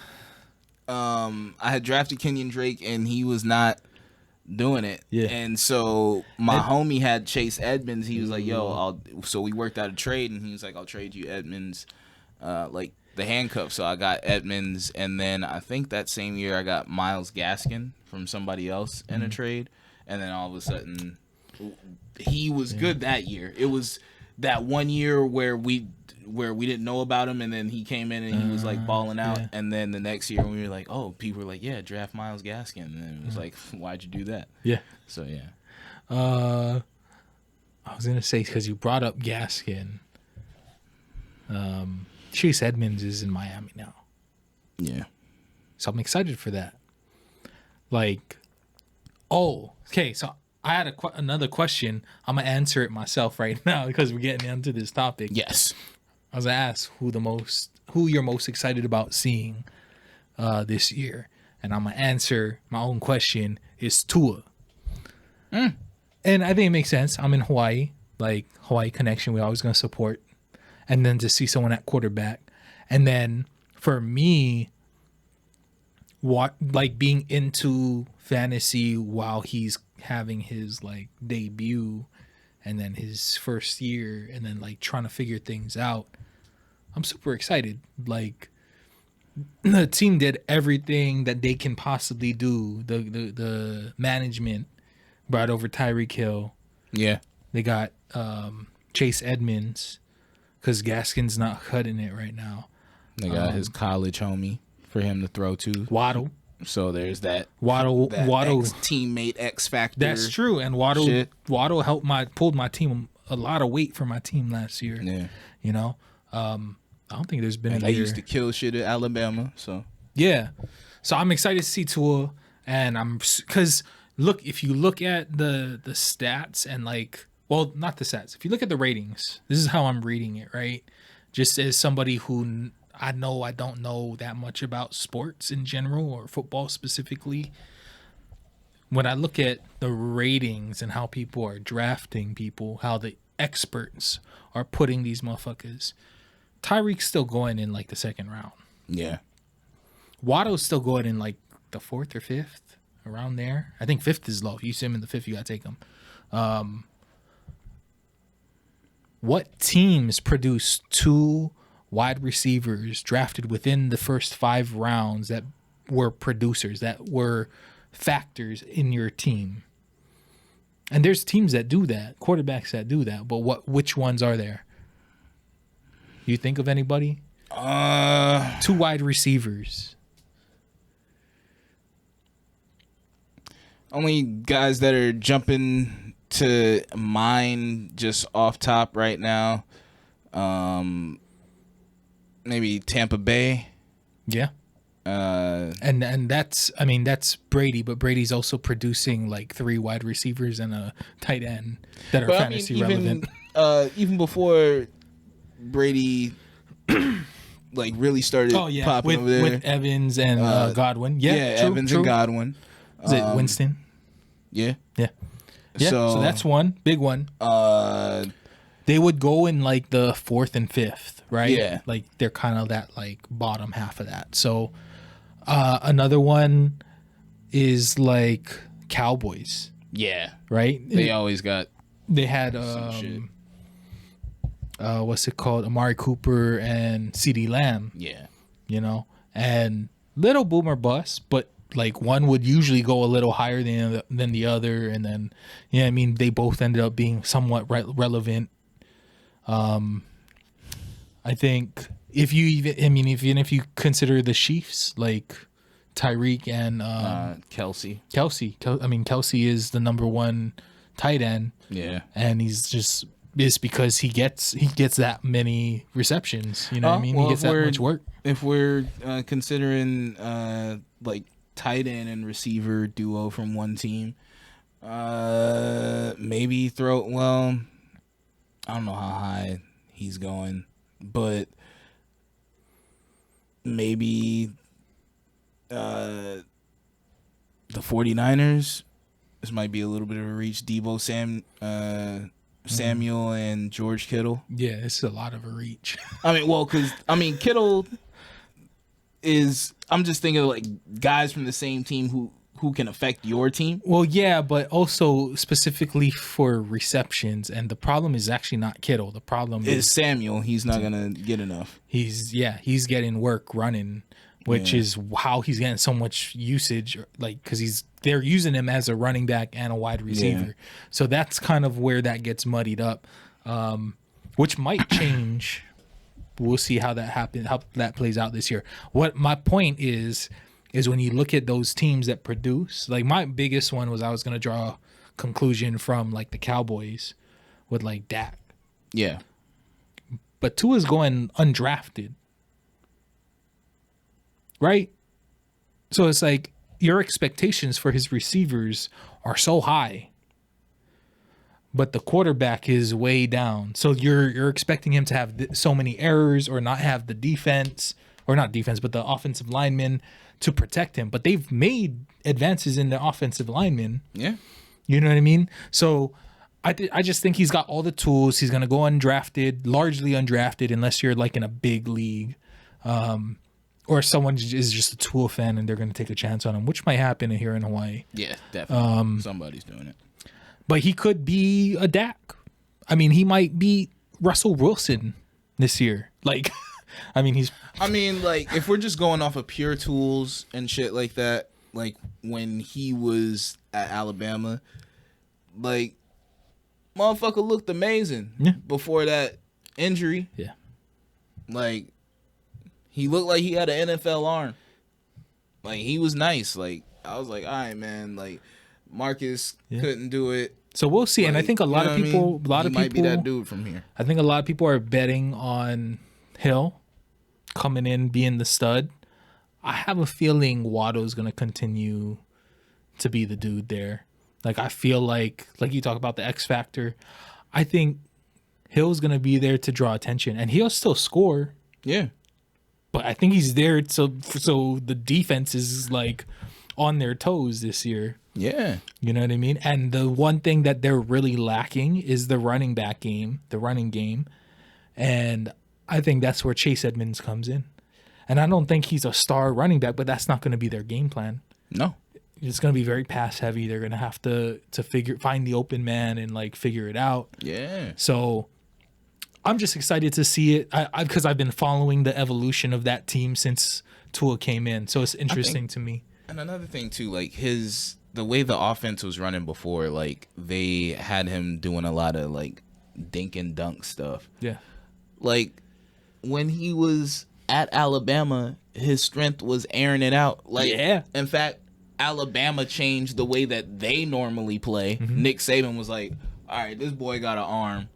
I had drafted Kenyon Drake, and he was not doing it. Yeah. And so my homie had Chase Edmonds. He was like, "Yo, so we worked out a trade," and he was like, "I'll trade you Edmonds, like the handcuff." So I got Edmonds, and then I think that same year I got Myles Gaskin from somebody else in a trade, and then all of a sudden he was good that year. It was that 1 year where we didn't know about him, and then he came in and he was like balling out. Yeah. And then the next year we were like, oh, people were like, yeah, draft Myles Gaskin. And then it was like, why'd you do that? Yeah. So yeah. I was gonna say because you brought up Gaskin. Chase Edmonds is in Miami now, Yeah. so I'm excited for that. Like, oh, okay. So I had another question. I'm gonna answer it myself right now because we're getting into this topic. Yes. I was gonna ask who you're most excited about seeing this year, and I'm gonna answer my own question is Tua. And I think it makes sense. I'm in Hawaii, like Hawaii connection. We're always gonna support, and then to see someone at quarterback, and then for me, like being into fantasy while he's having his like debut, and then his first year, and then like trying to figure things out. I'm super excited. Like the team did everything that they can possibly do. The management brought over Tyreek Hill. Yeah. They got Chase Edmonds because Gaskin's not cutting it right now. They got his college homie for him to throw to. Waddle. So there's that. Waddle. Teammate X factor. That's true. And Waddle shit. helped pulled my team a lot of weight for my team last year. Yeah. You know, I don't think there's been And a they year. used to kill shit at Alabama. So Yeah. So I'm excited to see Tua, and because look, if you look at the stats and like, well, not the stats. If you look at the ratings, this is how I'm reading it, right? Just as somebody who I don't know that much about sports in general or football specifically. When I look at the ratings and how people are drafting people, how the experts are putting these motherfuckers, Tyreek's still going in like the second round. yeah. Waddle's still going in like the fourth or fifth, around there. I think fifth is low. If you see him in the fifth, you gotta take him. What teams produce two wide receivers drafted within the first 5 rounds that were producers, that were factors in your team? And there's teams that do that, quarterbacks that do that, but which ones are there? You think of anybody? 2 wide receivers. Only guys that are jumping to mind just off top right now. Maybe Tampa Bay. Yeah. And that's Brady, but Brady's also producing like 3 wide receivers and a tight end that are fantasy relevant. Even before Brady like really started popping over there with Evans and Godwin. Yeah, true, Evans true. and Godwin. Is it Winston? Yeah. Yeah. Yeah. So that's one big one. They would go in like the 4th and 5th, right? Yeah. Like they're kind of that like bottom half of that. So another one is like Cowboys, Yeah. right? They always got They had some shit. What's it called? Amari Cooper and CeeDee Lamb, Yeah. you know, and little boomer bust, but like one would usually go a little higher than the other, and then I mean they both ended up being somewhat relevant. I think if you consider the Chiefs, like Tyreek and Kelsey. Kelsey is the number 1 tight end. Yeah. And he's just is because he gets that many receptions. You know what I mean? He gets that much work. If we're considering like tight end and receiver duo from one team, maybe well, I don't know how high he's going, but maybe the 49ers. This might be a little bit of a reach. Debo Samuel and George Kittle. Yeah, it's a lot of a reach. Kittle is. I'm just thinking of like guys from the same team who can affect your team. Well, yeah, but also specifically for receptions, and the problem is actually not Kittle. The problem is Samuel. He's not gonna get enough. He's getting work running, which is how he's getting so much usage, like because they're using him as a running back and a wide receiver. Yeah. So that's kind of where that gets muddied up, which might change. We'll see how that happens, how that plays out this year. What my point is when you look at those teams that produce, like my biggest one was I was going to draw a conclusion from like the Cowboys with like Dak. Yeah. But Tua's going undrafted. Right? So it's like your expectations for his receivers are so high, but the quarterback is way down. So you're expecting him to have so many errors or not have the defense, or not defense, but the offensive linemen to protect him. But they've made advances in the offensive linemen. Yeah. You know what I mean? So I just think he's got all the tools. He's going to go undrafted, largely undrafted, unless you're like in a big league. Or someone is just a Tua fan and they're going to take a chance on him, which might happen here in Hawaii. Yeah, definitely. Somebody's doing it. But he could be a Dak. I mean, he might be Russell Wilson this year. Like, if we're just going off of pure tools and shit like that, like when he was at Alabama, like, motherfucker looked amazing before that injury. Yeah. Like, he looked like he had an NFL arm. Like, he was nice. Like, I was like, all right, man. Like, Marcus couldn't do it. So we'll see. Like, and I think a lot of people, might be that dude from here. I think a lot of people are betting on Hill coming in, being the stud. I have a feeling Waddle's going to continue to be the dude there. Like, I feel like you talk about the X factor. I think Hill's going to be there to draw attention, and he'll still score. Yeah. But I think he's there so the defense is like on their toes this year. Yeah. You know what I mean? And the one thing that they're really lacking is the running back game, the running game. And I think that's where Chase Edmonds comes in. And I don't think he's a star running back, but that's not going to be their game plan. No. It's going to be very pass heavy. They're going to have to find the open man and like figure it out. Yeah. So I'm just excited to see it because I've been following the evolution of that team since Tua came in. So it's interesting to me. And another thing too, like the way the offense was running before, like they had him doing a lot of like dink and dunk stuff. Yeah. Like when he was at Alabama, his strength was airing it out. Like, in fact, Alabama changed the way that they normally play. Mm-hmm. Nick Saban was like, all right, this boy got an arm,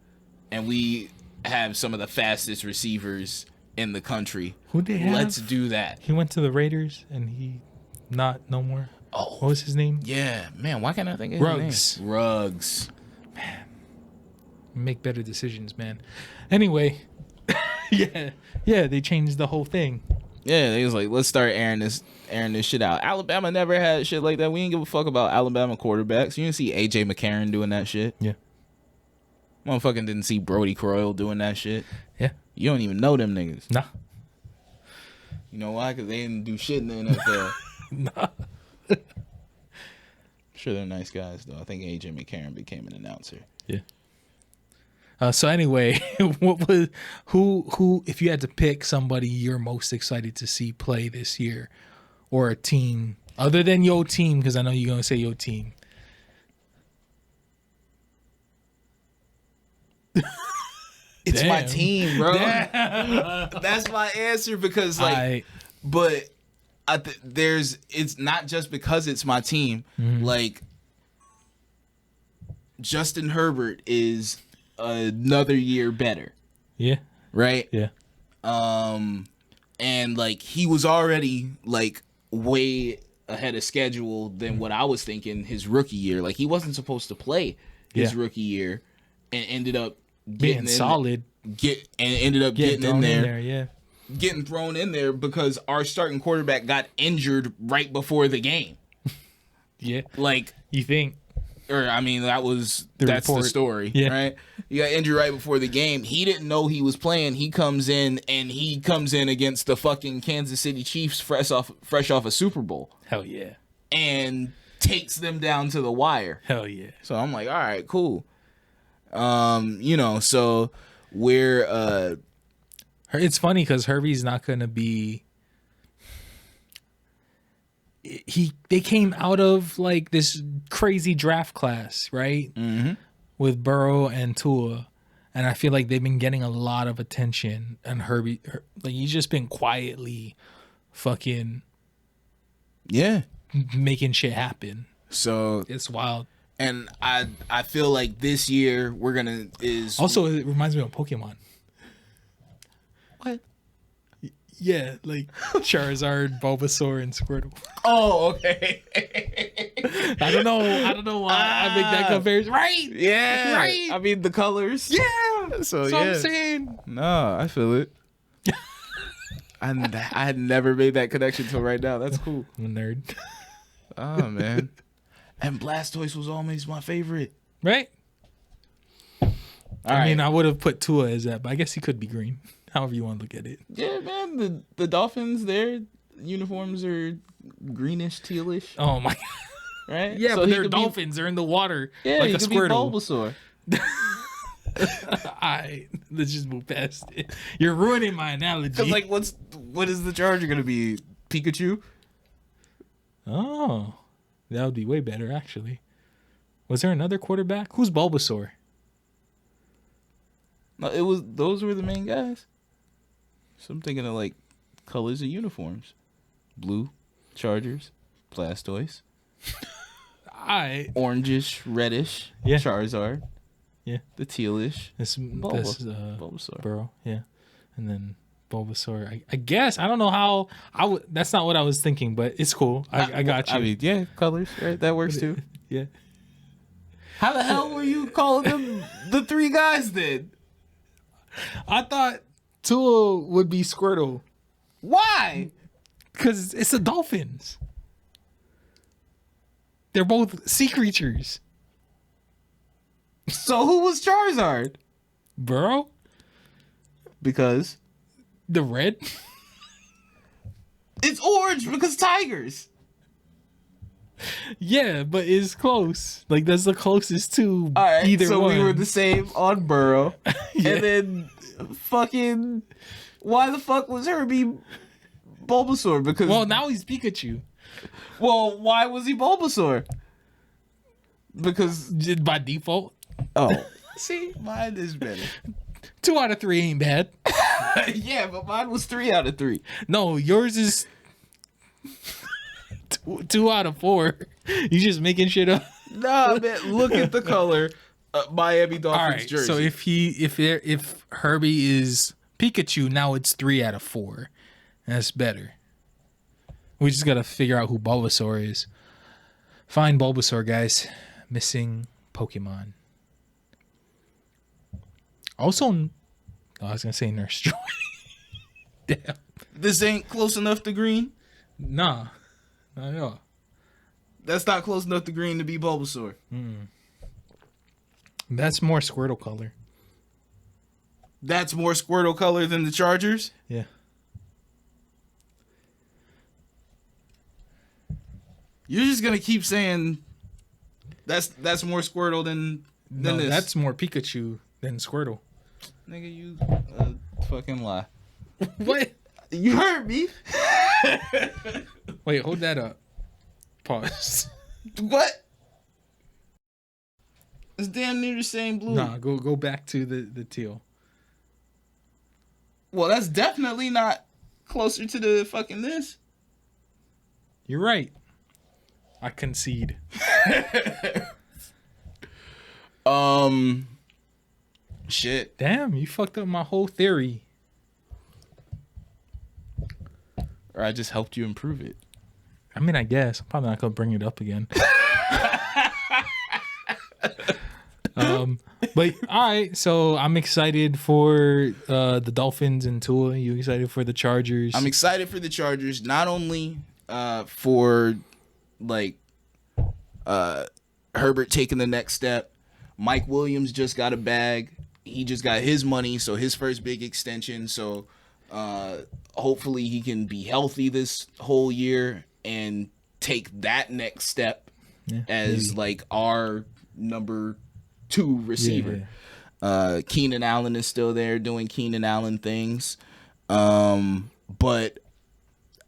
and we have some of the fastest receivers in the country. Who they have? Let's do that. He went to the Raiders, and he no more. Oh, what was his name? Yeah, man. Why can't I think of his name? Ruggs. Man, make better decisions, man. Anyway, yeah. They changed the whole thing. Yeah, they was like, let's start airing this shit out. Alabama never had shit like that. We didn't give a fuck about Alabama quarterbacks. You didn't see AJ McCarron doing that shit. Yeah. Motherfucking didn't see Brody Croyle doing that shit. Yeah. You don't even know them niggas. Nah. You know why? Because they didn't do shit in the NFL. Nah. I'm sure they're nice guys, though. I think AJ McCarron became an announcer. Yeah. So anyway, who if you had to pick somebody you're most excited to see play this year, or a team other than your team, because I know you're gonna say your team. It's my team, bro. That's my answer because it's not just because it's my team. Mm-hmm. Like Justin Herbert is another year better, Yeah. right? Yeah. And like he was already like way ahead of schedule than what I was thinking his rookie year. Like he wasn't supposed to play his rookie year, and ended up Being solid. Getting in thrown there, Yeah. getting thrown in there because our starting quarterback got injured right before the game. Yeah. Like, You think? or I mean, that's report. the story, Yeah. right? He got injured right before the game. He didn't know he was playing. He comes in against the fucking Kansas City Chiefs, fresh off a Super Bowl, Hell yeah. and takes them down to the wire. Hell yeah. So I'm like, all right, cool. So we're It's funny because Herbie's not gonna be. They came out of like this crazy draft class, right? Mm-hmm. With Burrow and Tua, and I feel like they've been getting a lot of attention. And Herbie, like he's just been quietly, fucking yeah. making shit happen. So It's wild. and I feel like this year we're gonna Also, it reminds me of Pokemon. what? Yeah, like Charizard, Bulbasaur, and Squirtle. Oh, okay. I don't know why I make that comparison. Right? Yeah. Right. I mean the colors. Yeah. So That's yeah. what I'm saying. No, I feel it. I had never made that connection till right now. That's cool. I'm a nerd. Oh man. And Blastoise was always my favorite. Right? I mean, I would have put Tua as that, but I guess he could be green. However you want to look at it. yeah, man. The Dolphins, their uniforms are greenish, tealish, Oh my god. right? Yeah, So but he they're could dolphins. They're in the water. Be, yeah, like he a could Squirtle. be Bulbasaur. Alright, let's just move past it. You're ruining my analogy. Because like, what is the Charger gonna be? Pikachu? Oh, that would be way better, actually. Was there another quarterback? Who's Bulbasaur? No, those were the main guys. So I'm thinking of like colors of uniforms: blue, Chargers, Blastoise, orangish, reddish, Yeah. Charizard, Yeah. the tealish, This Bulbasaur. Burrow, yeah, and then Bulbasaur. I guess I don't know how I would. That's not what I was thinking, but it's cool. I got you. I mean, yeah, colors, right? That works too. Yeah. How the hell were you calling them the three guys then? I thought Tua would be Squirtle Why? because it's the Dolphins. They're both sea creatures. So who was Charizard? Burrow, Because the red. it's orange because tigers. Yeah, but it's close. Like that's the closest to All right, either so one. we were the same on Burrow, Yeah. and then fucking why the fuck was Herbie Bulbasaur? Because Well, now he's Pikachu. why was he Bulbasaur? Because Just by default. see, mine is better. 2 out of 3 ain't bad. Yeah, but mine was 3 out of 3. No, yours is 2 out of 4. You just making shit up. Nah, man, look at the color Miami All Dolphins right. jersey. So if Herbie is Pikachu, now it's 3 out of 4. That's better. We just gotta figure out who Bulbasaur is. Find Bulbasaur, guys. Missing Pokemon. Also, I was gonna say Nurse Joy. Damn. This ain't close enough to green. Nah. Not at all. That's not close enough to green to be Bulbasaur. That's more Squirtle color. That's more Squirtle color than the Chargers. Yeah. You're just gonna keep saying that's more Squirtle than No, this. that's more Pikachu than Squirtle. Nigga, you fucking lie. What? You heard me. Wait, hold that up. Pause. What? It's damn near the same blue. Nah, go back to the teal. Well, that's definitely not closer to the fucking this. You're right. I concede. Shit. Damn, you fucked up my whole theory. Or I just helped you improve it. I mean, I guess I'm probably not gonna bring it up again. But all right, so I'm excited for the Dolphins and Tua. You excited for the Chargers? I'm excited for the Chargers, not only for like Herbert taking the next step. Mike Williams just got a bag. He just got his money, so his first big extension. So hopefully he can be healthy this whole year and take that next step as like our number 2 receiver. Keenan Allen is still there doing Keenan Allen things. But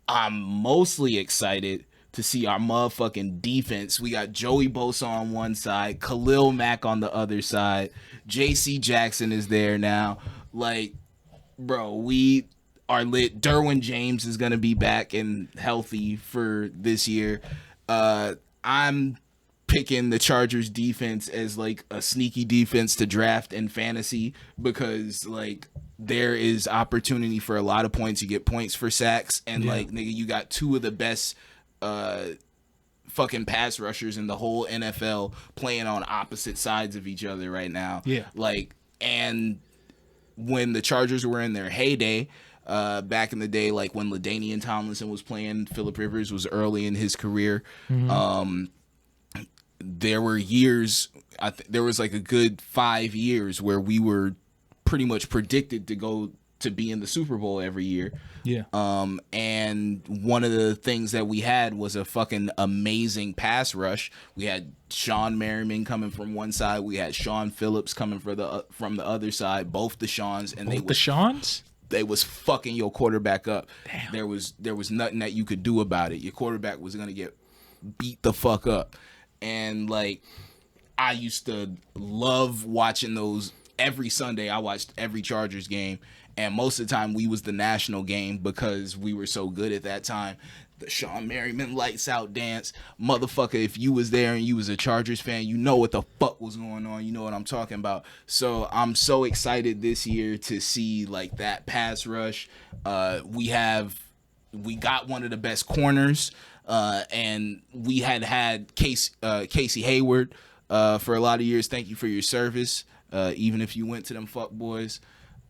I'm mostly excited to see our motherfucking defense. We got Joey Bosa on one side, Khalil Mack on the other side. JC Jackson is there now. Like, bro, we are lit. Derwin James is going to be back and healthy for this year. I'm picking the Chargers defense as like a sneaky defense to draft in fantasy because like there is opportunity for a lot of points. You get points for sacks and like nigga, you got 2 of the best fucking pass rushers in the whole NFL playing on opposite sides of each other right now. Yeah. Like, and when the Chargers were in their heyday, back in the day, like when LaDainian Tomlinson was playing, Phillip Rivers was early in his career. There were years, there was like a good 5 years where we were pretty much predicted to go to be in the Super Bowl every year. Yeah. And one of the things that we had was a fucking amazing pass rush. We had Sean Merriman coming from one side. We had Sean Phillips coming from the other side. Both the Seans, and they was fucking your quarterback up. Damn. There was nothing that you could do about it. Your quarterback was gonna get beat the fuck up. And like, I used to love watching those. Every Sunday I watched every Chargers game, and most of the time we was the national game because we were so good at that time. The Sean Merriman lights out dance, motherfucker. If you was there and you was a Chargers fan, you know what the fuck was going on. You know what I'm talking about. So I'm so excited this year to see like that pass rush. We got one of the best corners, and we had Casey Hayward for a lot of years. Thank you for your service. Even if you went to them fuck boys.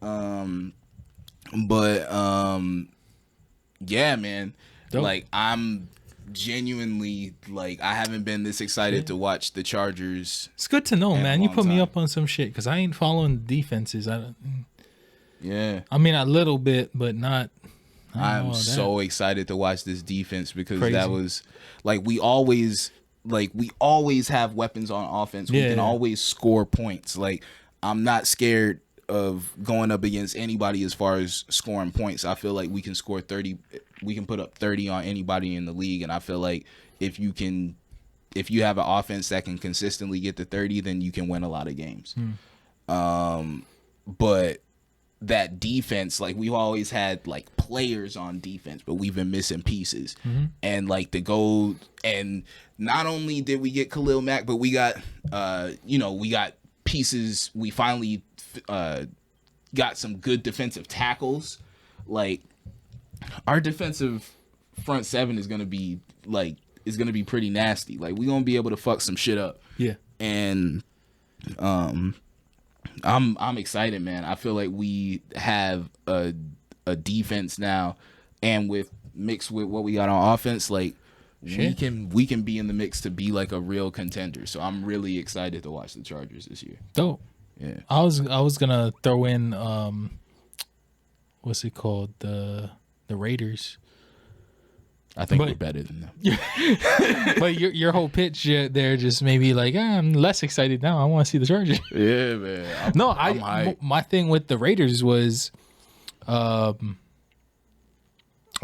Yeah, man. Dope. Like, I'm genuinely, like, I haven't been this excited to watch the Chargers. It's good to know, man. You put me up on some shit because I ain't following defenses. Yeah. I mean, a little bit, but not. I'm so excited to watch this defense because that was, like, we always have weapons on offense. We can always score points. Like, I'm not scared of going up against anybody as far as scoring points. I feel like we can score 30. We can put up 30 on anybody in the league. And I feel like if you have an offense that can consistently get to 30, then you can win a lot of games. But that defense, like, we've always had like players on defense, but we've been missing pieces. And like and not only did we get Khalil Mack, but we got we got pieces. We finally got some good defensive tackles. Like, our defensive front seven is gonna be pretty nasty. Like, we're gonna be able to fuck some shit up. Yeah. And I'm excited, man. I feel like we have a defense now, and mixed with what we got on offense, like we can be in the mix to be like a real contender. So I'm really excited to watch the Chargers this year. Dope. Yeah. I was gonna throw in what's it called? The Raiders. I think we're better than them. But your whole pitch there just maybe like, I'm less excited now. I want to see the Chargers. Yeah, man. My thing with the Raiders was, I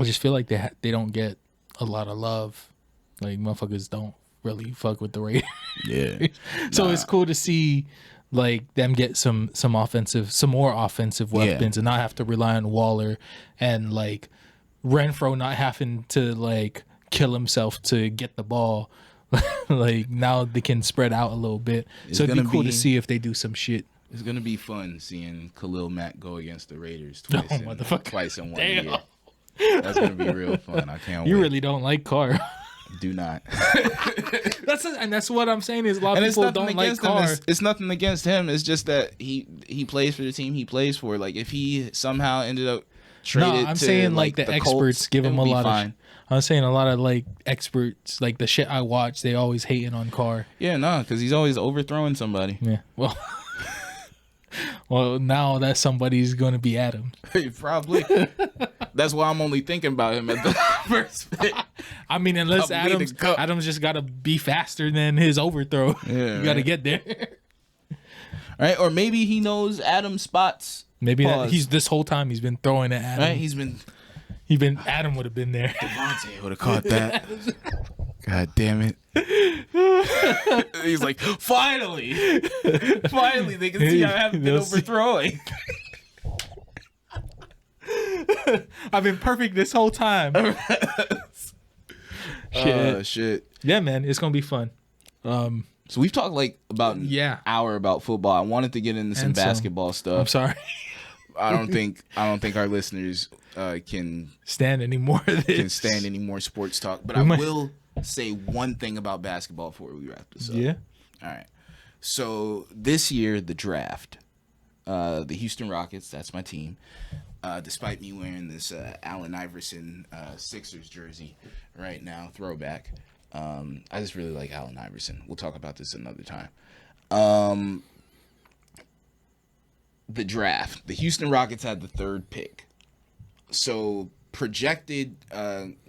just feel like they don't get a lot of love. Like, motherfuckers don't really fuck with the Raiders. Yeah. So it's cool to see like them get some more offensive weapons and not have to rely on Waller and like Renfro not having to like kill himself to get the ball. Like, now they can spread out a little bit. So it'd be cool to see if they do some shit. It's gonna be fun seeing Khalil Mack go against the Raiders twice, twice in one year. That's gonna be real fun. I can't wait. You really don't like Carr. Do not. That's what I'm saying is a lot of people don't like Carr. It's nothing against him. It's just that he plays for the team he plays for. Like if he somehow ended up traded, I'm to, saying like the experts Colts, give him a lot fine. of. I'm saying a lot of like experts, like the shit I watch, they always hating on Carr. Yeah, no, because he's always overthrowing somebody. Yeah, well. Well, now that somebody's going to be Adam. Probably. That's why I'm only thinking about him at the first pick. I mean, unless Adam's just got to be faster than his overthrow. Yeah, you got to get there. Right? Or maybe he knows Adam's spots. Maybe this whole time he's been throwing at Adam. Right? Adam would have been there. Devontae would have caught that. God damn it. He's like, finally they can see I haven't been overthrowing. I've been perfect this whole time. Shit. Yeah, man, it's gonna be fun. So we've talked like about an hour about football. I wanted to get into some basketball stuff. I'm sorry. I don't think our listeners can stand any more of this. Can stand any more sports talk. But I will say one thing about basketball before we wrap this up. Yeah. All right. So this year, the draft, the Houston Rockets, that's my team. Despite me wearing this Allen Iverson Sixers jersey right now, throwback. I just really like Allen Iverson. We'll talk about this another time. The draft. The Houston Rockets had the 3rd pick. So projected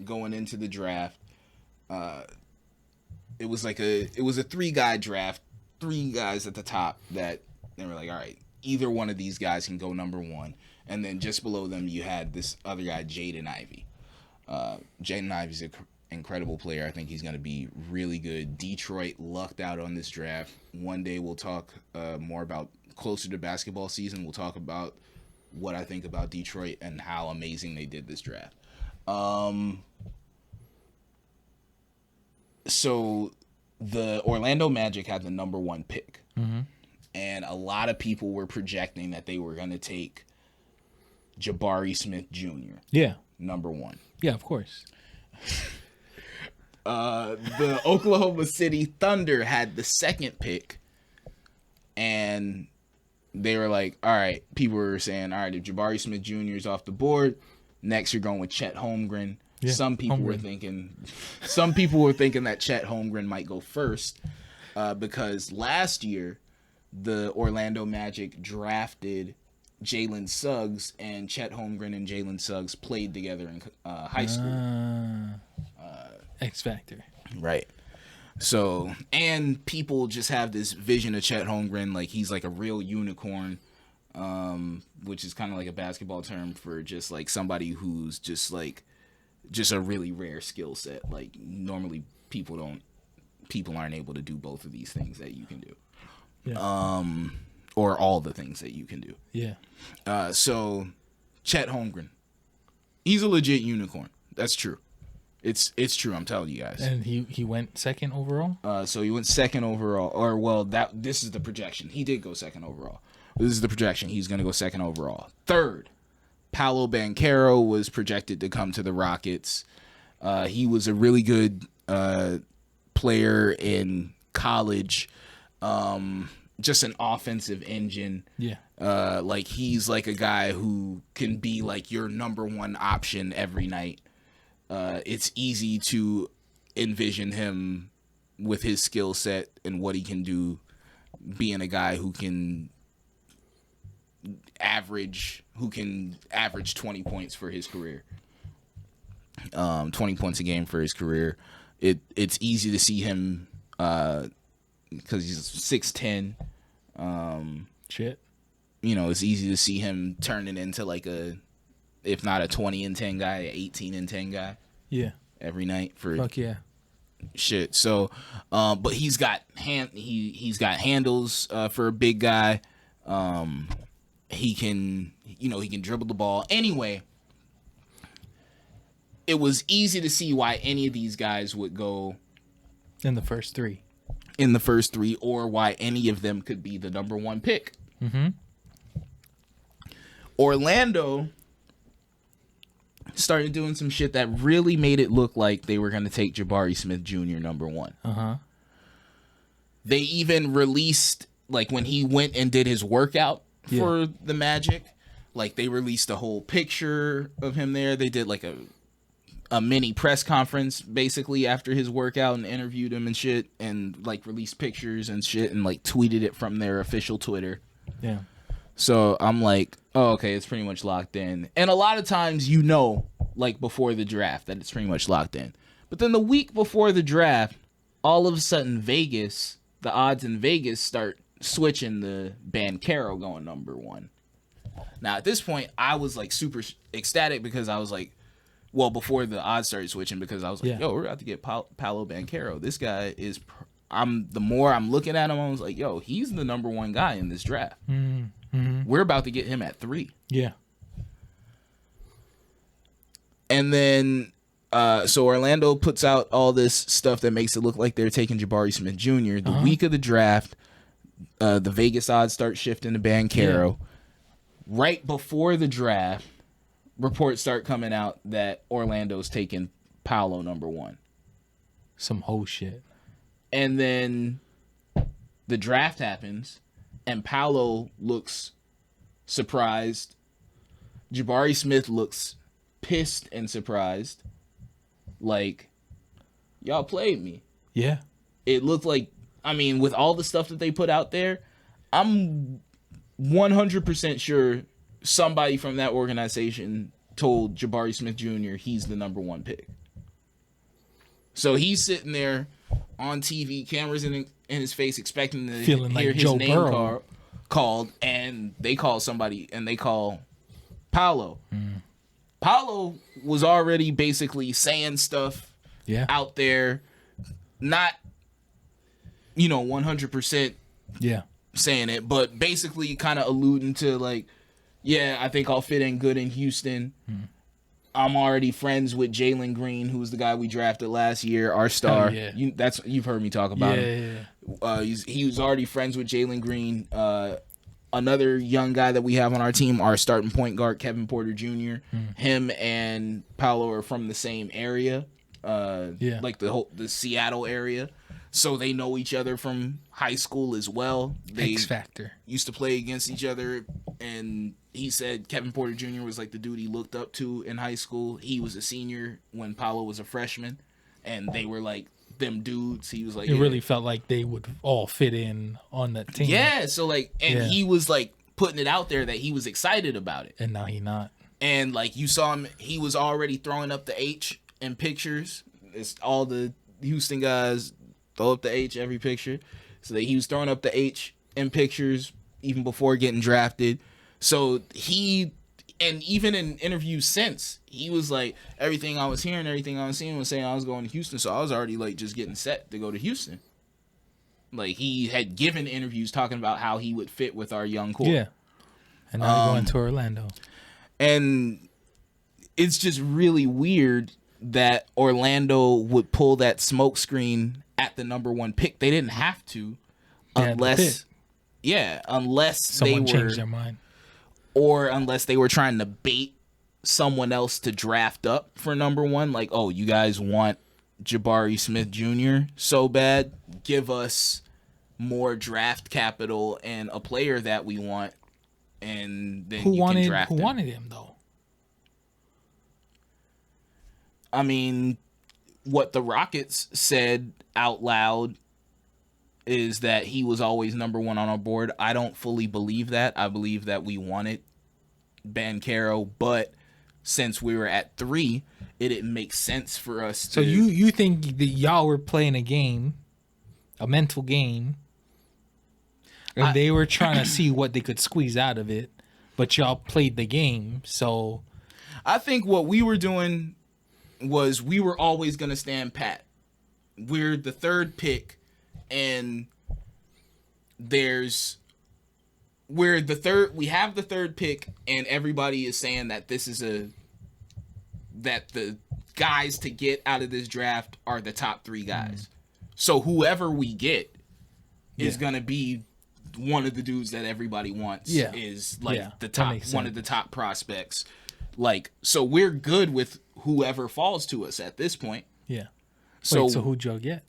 going into the draft, it was a 3-guy draft, 3 guys at the top that they were like, all right, either one of these guys can go number 1. And then just below them, you had this other guy, Jaden Ivey. Jaden Ivey's an incredible player. I think he's going to be really good. Detroit lucked out on this draft. One day we'll talk more about, closer to basketball season, we'll talk about what I think about Detroit and how amazing they did this draft. So the Orlando Magic had the number 1 pick. Mm-hmm. And a lot of people were projecting that they were going to take Jabari Smith Jr. Yeah. Number 1. Yeah, of course. The Oklahoma City Thunder had the 2nd pick. And they were like, all right, people were saying, all right, if Jabari Smith Jr. is off the board, next you're going with Chet Holmgren. Yeah, some people were thinking that Chet Holmgren might go first because last year the Orlando Magic drafted Jalen Suggs, and Chet Holmgren and Jalen Suggs played together in high school. X Factor. Right. So, and people just have this vision of Chet Holmgren like he's like a real unicorn, which is kind of like a basketball term for just like somebody who's just a really rare skill set. Like normally people aren't able to do both of these things that you can do. Yeah. Or all the things that you can do. Yeah. So Chet Holmgren, he's a legit unicorn. That's true. It's true. I'm telling you guys. And he went 2nd overall. So he went 2nd overall, this is the projection. He did go 2nd overall. This is the projection. He's gonna go 2nd overall. 3rd, Paolo Banchero was projected to come to the Rockets. He was a really good player in college. Just an offensive engine. Yeah. Like he's like a guy who can be like your number 1 option every night. It's easy to envision him with his skill set and what he can do, being a guy who can average 20 points for his career. 20 points a game for his career. It's easy to see him because he's 6'10". Shit. You know, it's easy to see him turning into like if not a 20 and 10 guy, an 18 and 10 guy. Yeah. Every night for fuck yeah. Shit. So, but he's got handles for a big guy. He can dribble the ball. Anyway, it was easy to see why any of these guys would go in the first 3. Or why any of them could be the number 1 pick. Orlando started doing some shit that really made it look like they were going to take Jabari Smith Jr. number 1. They even released, like, when he went and did his workout for the Magic, like, they released a whole picture of him there. They did, like, a mini press conference, basically, after his workout and interviewed him and shit, and, like, released pictures and shit and, like, tweeted it from their official Twitter. Yeah. So I'm like, oh, okay, it's pretty much locked in. And a lot of times, you know, like, before the draft, that it's pretty much locked in. But then the week before the draft, all of a sudden, Vegas, the odds in Vegas start switching the Banchero going number 1. Now, at this point, I was, like, super ecstatic because I was like, well, before the odds started switching, because I was like, yo, we're about to get Paolo Banchero. This guy is, the more I'm looking at him, I was like, yo, he's the number 1 guy in this draft. We're about to get him at 3. Yeah. And then, so Orlando puts out all this stuff that makes it look like they're taking Jabari Smith Jr. The week of the draft, the Vegas odds start shifting to Banchero. Yeah. Right before the draft, reports start coming out that Orlando's taking Paolo number 1. Some whole shit. And then the draft happens, and Paolo looks surprised. Jabari Smith looks pissed and surprised. Like, y'all played me. Yeah. It looked like, I mean, with all the stuff that they put out there, I'm 100% sure somebody from that organization told Jabari Smith Jr. he's the number 1 pick. So he's sitting there on TV, cameras in his face, expecting to hear like his Joe name called, and they call somebody, and they call Paolo. Paolo was already basically saying stuff out there, not, 100% saying it, but basically kind of alluding to, like, yeah, I think I'll fit in good in Houston. I'm already friends with Jalen Green, who's the guy we drafted last year, our star. Yeah. You've heard me talk about him. He was already friends with Jalen Green. Another young guy that we have on our team, our starting point guard, Kevin Porter Jr. Him and Paolo are from the same area, like the Seattle area. So they know each other from high school as well. They X Factor. used to play against each other, and he said Kevin Porter Jr. was like the dude he looked up to in high school. He was a senior when Paolo was a freshman, and they were like them dudes. He was like, it really felt like they would all fit in on that team. Yeah, so like, and he was like putting it out there that he was excited about it. And now he not. And like, you saw him, he was already throwing up the H in pictures. It's all the Houston guys throw up the H every picture. So that he was throwing up the H in pictures even before getting drafted. So and even in interviews since, he was like, everything I was hearing, everything I was seeing was saying I was going to Houston. So I was already like just getting set to go to Houston. Like, he had given interviews talking about how he would fit with our young core. Yeah. And now he's going to Orlando. And it's just really weird that Orlando would pull that smokescreen at the number 1 pick. They didn't have to, unless someone they changed their mind, or unless they were trying to bait someone else to draft up for number 1. Like, oh, you guys want Jabari Smith Jr. so bad? Give us more draft capital and a player that we want, and then you can draft him. Who wanted him though? I mean, what the Rockets said out loud is that he was always number 1 on our board. I don't fully believe that. I believe that we wanted Banchero, but since we were at 3, it didn't make sense for us to... So you think that y'all were playing a game, a mental game, and they were trying to see what they could squeeze out of it, but y'all played the game, so... I think what we were doing was we were always going to stand pat. We're the 3rd pick, and we have the 3rd pick, and everybody is saying that that the guys to get out of this draft are the top 3 guys. So whoever we get is going to be one of the dudes that everybody wants Yeah. is like Yeah, the that top makes one of the top prospects. Like, so we're good with whoever falls to us at this point. Yeah. So, Wait, so who'd y'all get?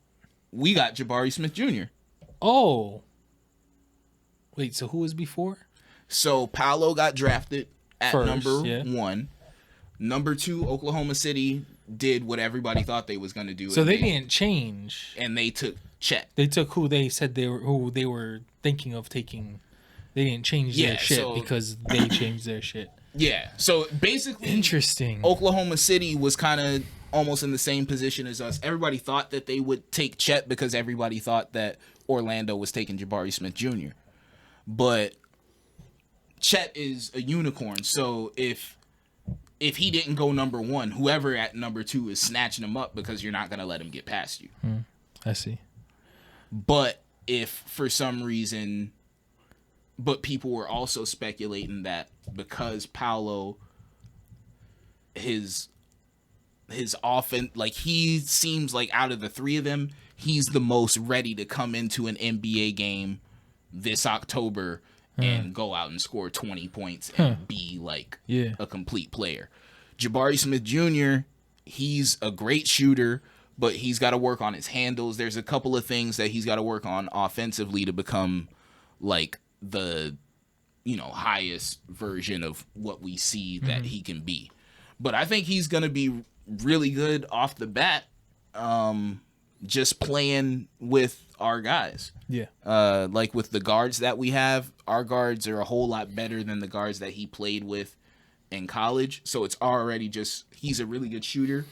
we got Jabari Smith Jr. Oh. Wait, so who was before? So Paolo got drafted at First, number yeah. 1. Number 2, Oklahoma City did what everybody thought they was gonna do. So and they didn't change. and they took Chet. They took who they said who they were thinking of taking. They didn't change Yeah, their shit so- because they changed their shit. Yeah. So basically, Interesting. Oklahoma City was kind of almost in the same position as us. Everybody thought that they would take Chet because everybody thought that Orlando was taking Jabari Smith Jr. But Chet is a unicorn, so if he didn't go number 1, whoever at number 2 is snatching him up because you're not gonna let him get past you. I see. But if for some reason, but people were also speculating that because Paolo, his offense, like he seems like out of the 3 of them, he's the most ready to come into an NBA game this October and go out and score 20 points and be like Yeah. a complete player. Jabari Smith Jr., he's a great shooter, but he's got to work on his handles. There's a couple of things that he's got to work on offensively to become like the, highest version of what we see that he can be. But I think he's going to be really good off the bat, just playing with our guys. Yeah. Like with the guards that we have, our guards are a whole lot better than the guards that he played with in college. So it's already just, he's a really good shooter.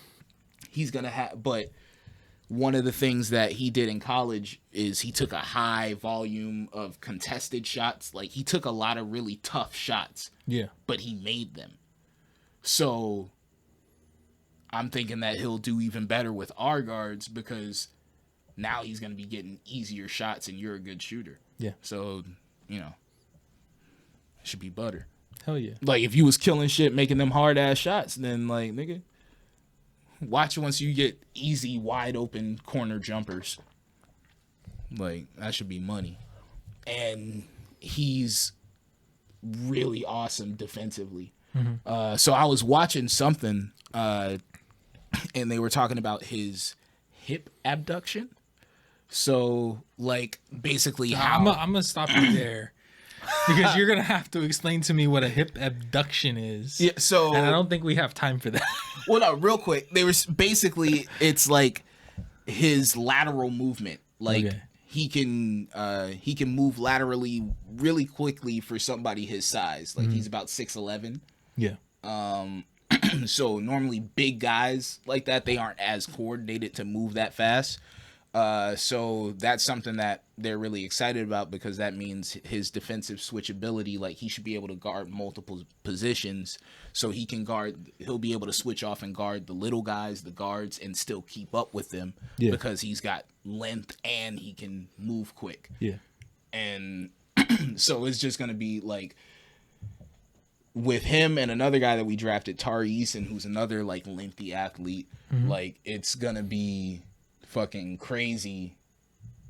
He's going to have, but one of the things that he did in college is he took a high volume of contested shots. Like he took a lot of really tough shots, Yeah. but he made them. So I'm thinking that he'll do even better with our guards because now he's going to be getting easier shots and you're a good shooter. Yeah. So, it should be butter. Hell yeah. Like if you was killing shit, making them hard ass shots, then like, nigga, watch once you get easy, wide open corner jumpers. Like that should be money. And he's really awesome defensively. So I was watching something, and they were talking about his hip abduction. So like basically how I'm gonna stop you there because you're gonna have to explain to me what a hip abduction is. yeah, so And I don't think we have time for that. well, no, real quick. They were basically it's like his lateral movement. Like Okay. he can move laterally really quickly for somebody his size. Like he's about 6'11". Yeah. So normally big guys like that, they aren't as coordinated to move that fast. So that's something that they're really excited about because that means his defensive switchability, like he should be able to guard multiple positions. So he'll be able to switch off and guard the little guys, the guards, and still keep up with them because he's got length and he can move quick. Yeah. And so it's just going to be like with him and another guy that we drafted, Tari Eason, who's another like lengthy athlete, like it's going to be fucking crazy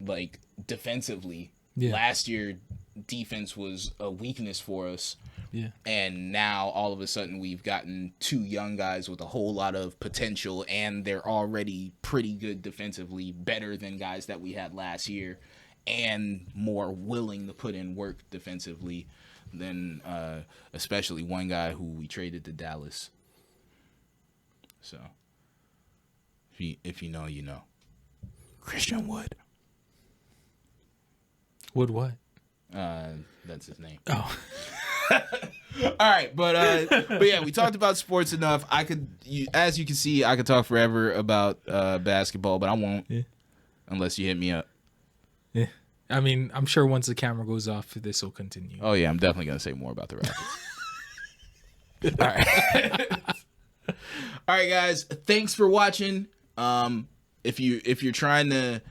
like defensively. Yeah. Last year defense was a weakness for us. Yeah. And now all of a sudden we've gotten 2 young guys with a whole lot of potential and they're already pretty good defensively, better than guys that we had last year and more willing to put in work defensively than especially one guy who we traded to Dallas. So if you know, you know. Christian Wood. Wood what? That's his name. Oh. All right, but yeah, we talked about sports enough. As you can see, I could talk forever about basketball, but I won't unless you hit me up. Yeah. I mean, I'm sure once the camera goes off, this will continue. Oh yeah, I'm definitely gonna say more about the Raptors. All right, all right, guys. Thanks for watching. If you're trying to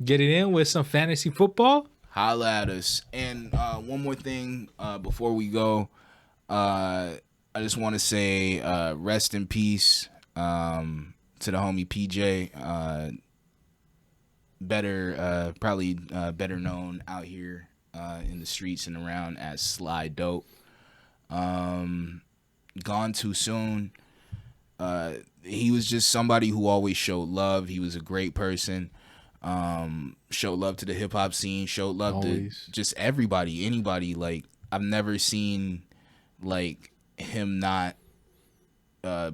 Get it in with some fantasy football. holla at us. And one more thing before we go, I just want to say rest in peace to the homie PJ. probably better known out here in the streets and around as Sly Dope. Gone too soon. He was just somebody who always showed love. He was a great person. Showed love to the hip hop scene. Showed love Always. to just everybody, anybody. Like, I've never seen like him not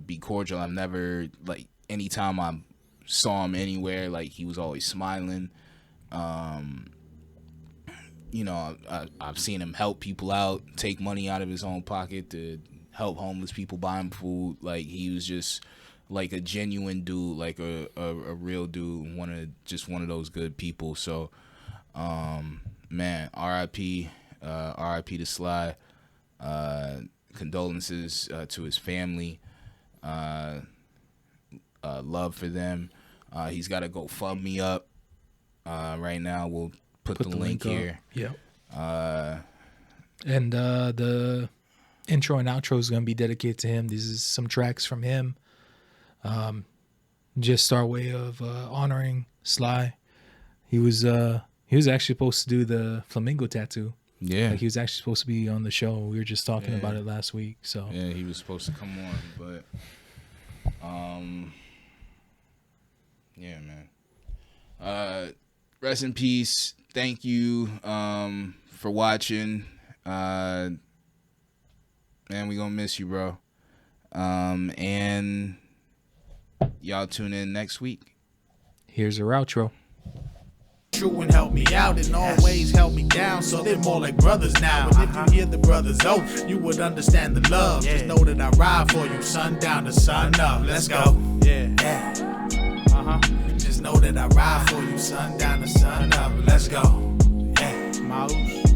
be cordial. I've never, like, anytime I saw him anywhere, like, he was always smiling. You know, I've seen him help people out, take money out of his own pocket to help homeless people buy him food. Like, he was just like a genuine dude, like a real dude, one of those good people. So, man, R.I.P. R.I.P. to Sly. Condolences to his family. Love for them. He's got to GoFundMe up right now. We'll put the link here. Yep. And the intro and outro is going to be dedicated to him. This is some tracks from him. Just our way of honoring Sly. He was actually supposed to do the flamingo tattoo. Yeah. Like, he was actually supposed to be on the show. We were just talking about it last week. So yeah, he was supposed to come on, but yeah, man. Rest in peace. Thank you for watching. Man, we gonna miss you, bro. And y'all tune in next week. here's our outro. True and help me out and always held me down, so they're more like brothers now. And if you hear the brothers oath, you would understand the love. Just know that I ride for you, sundown to sun up. Let's go. Yeah. Just know that I ride for you, sundown to sun up. Let's go. Yeah.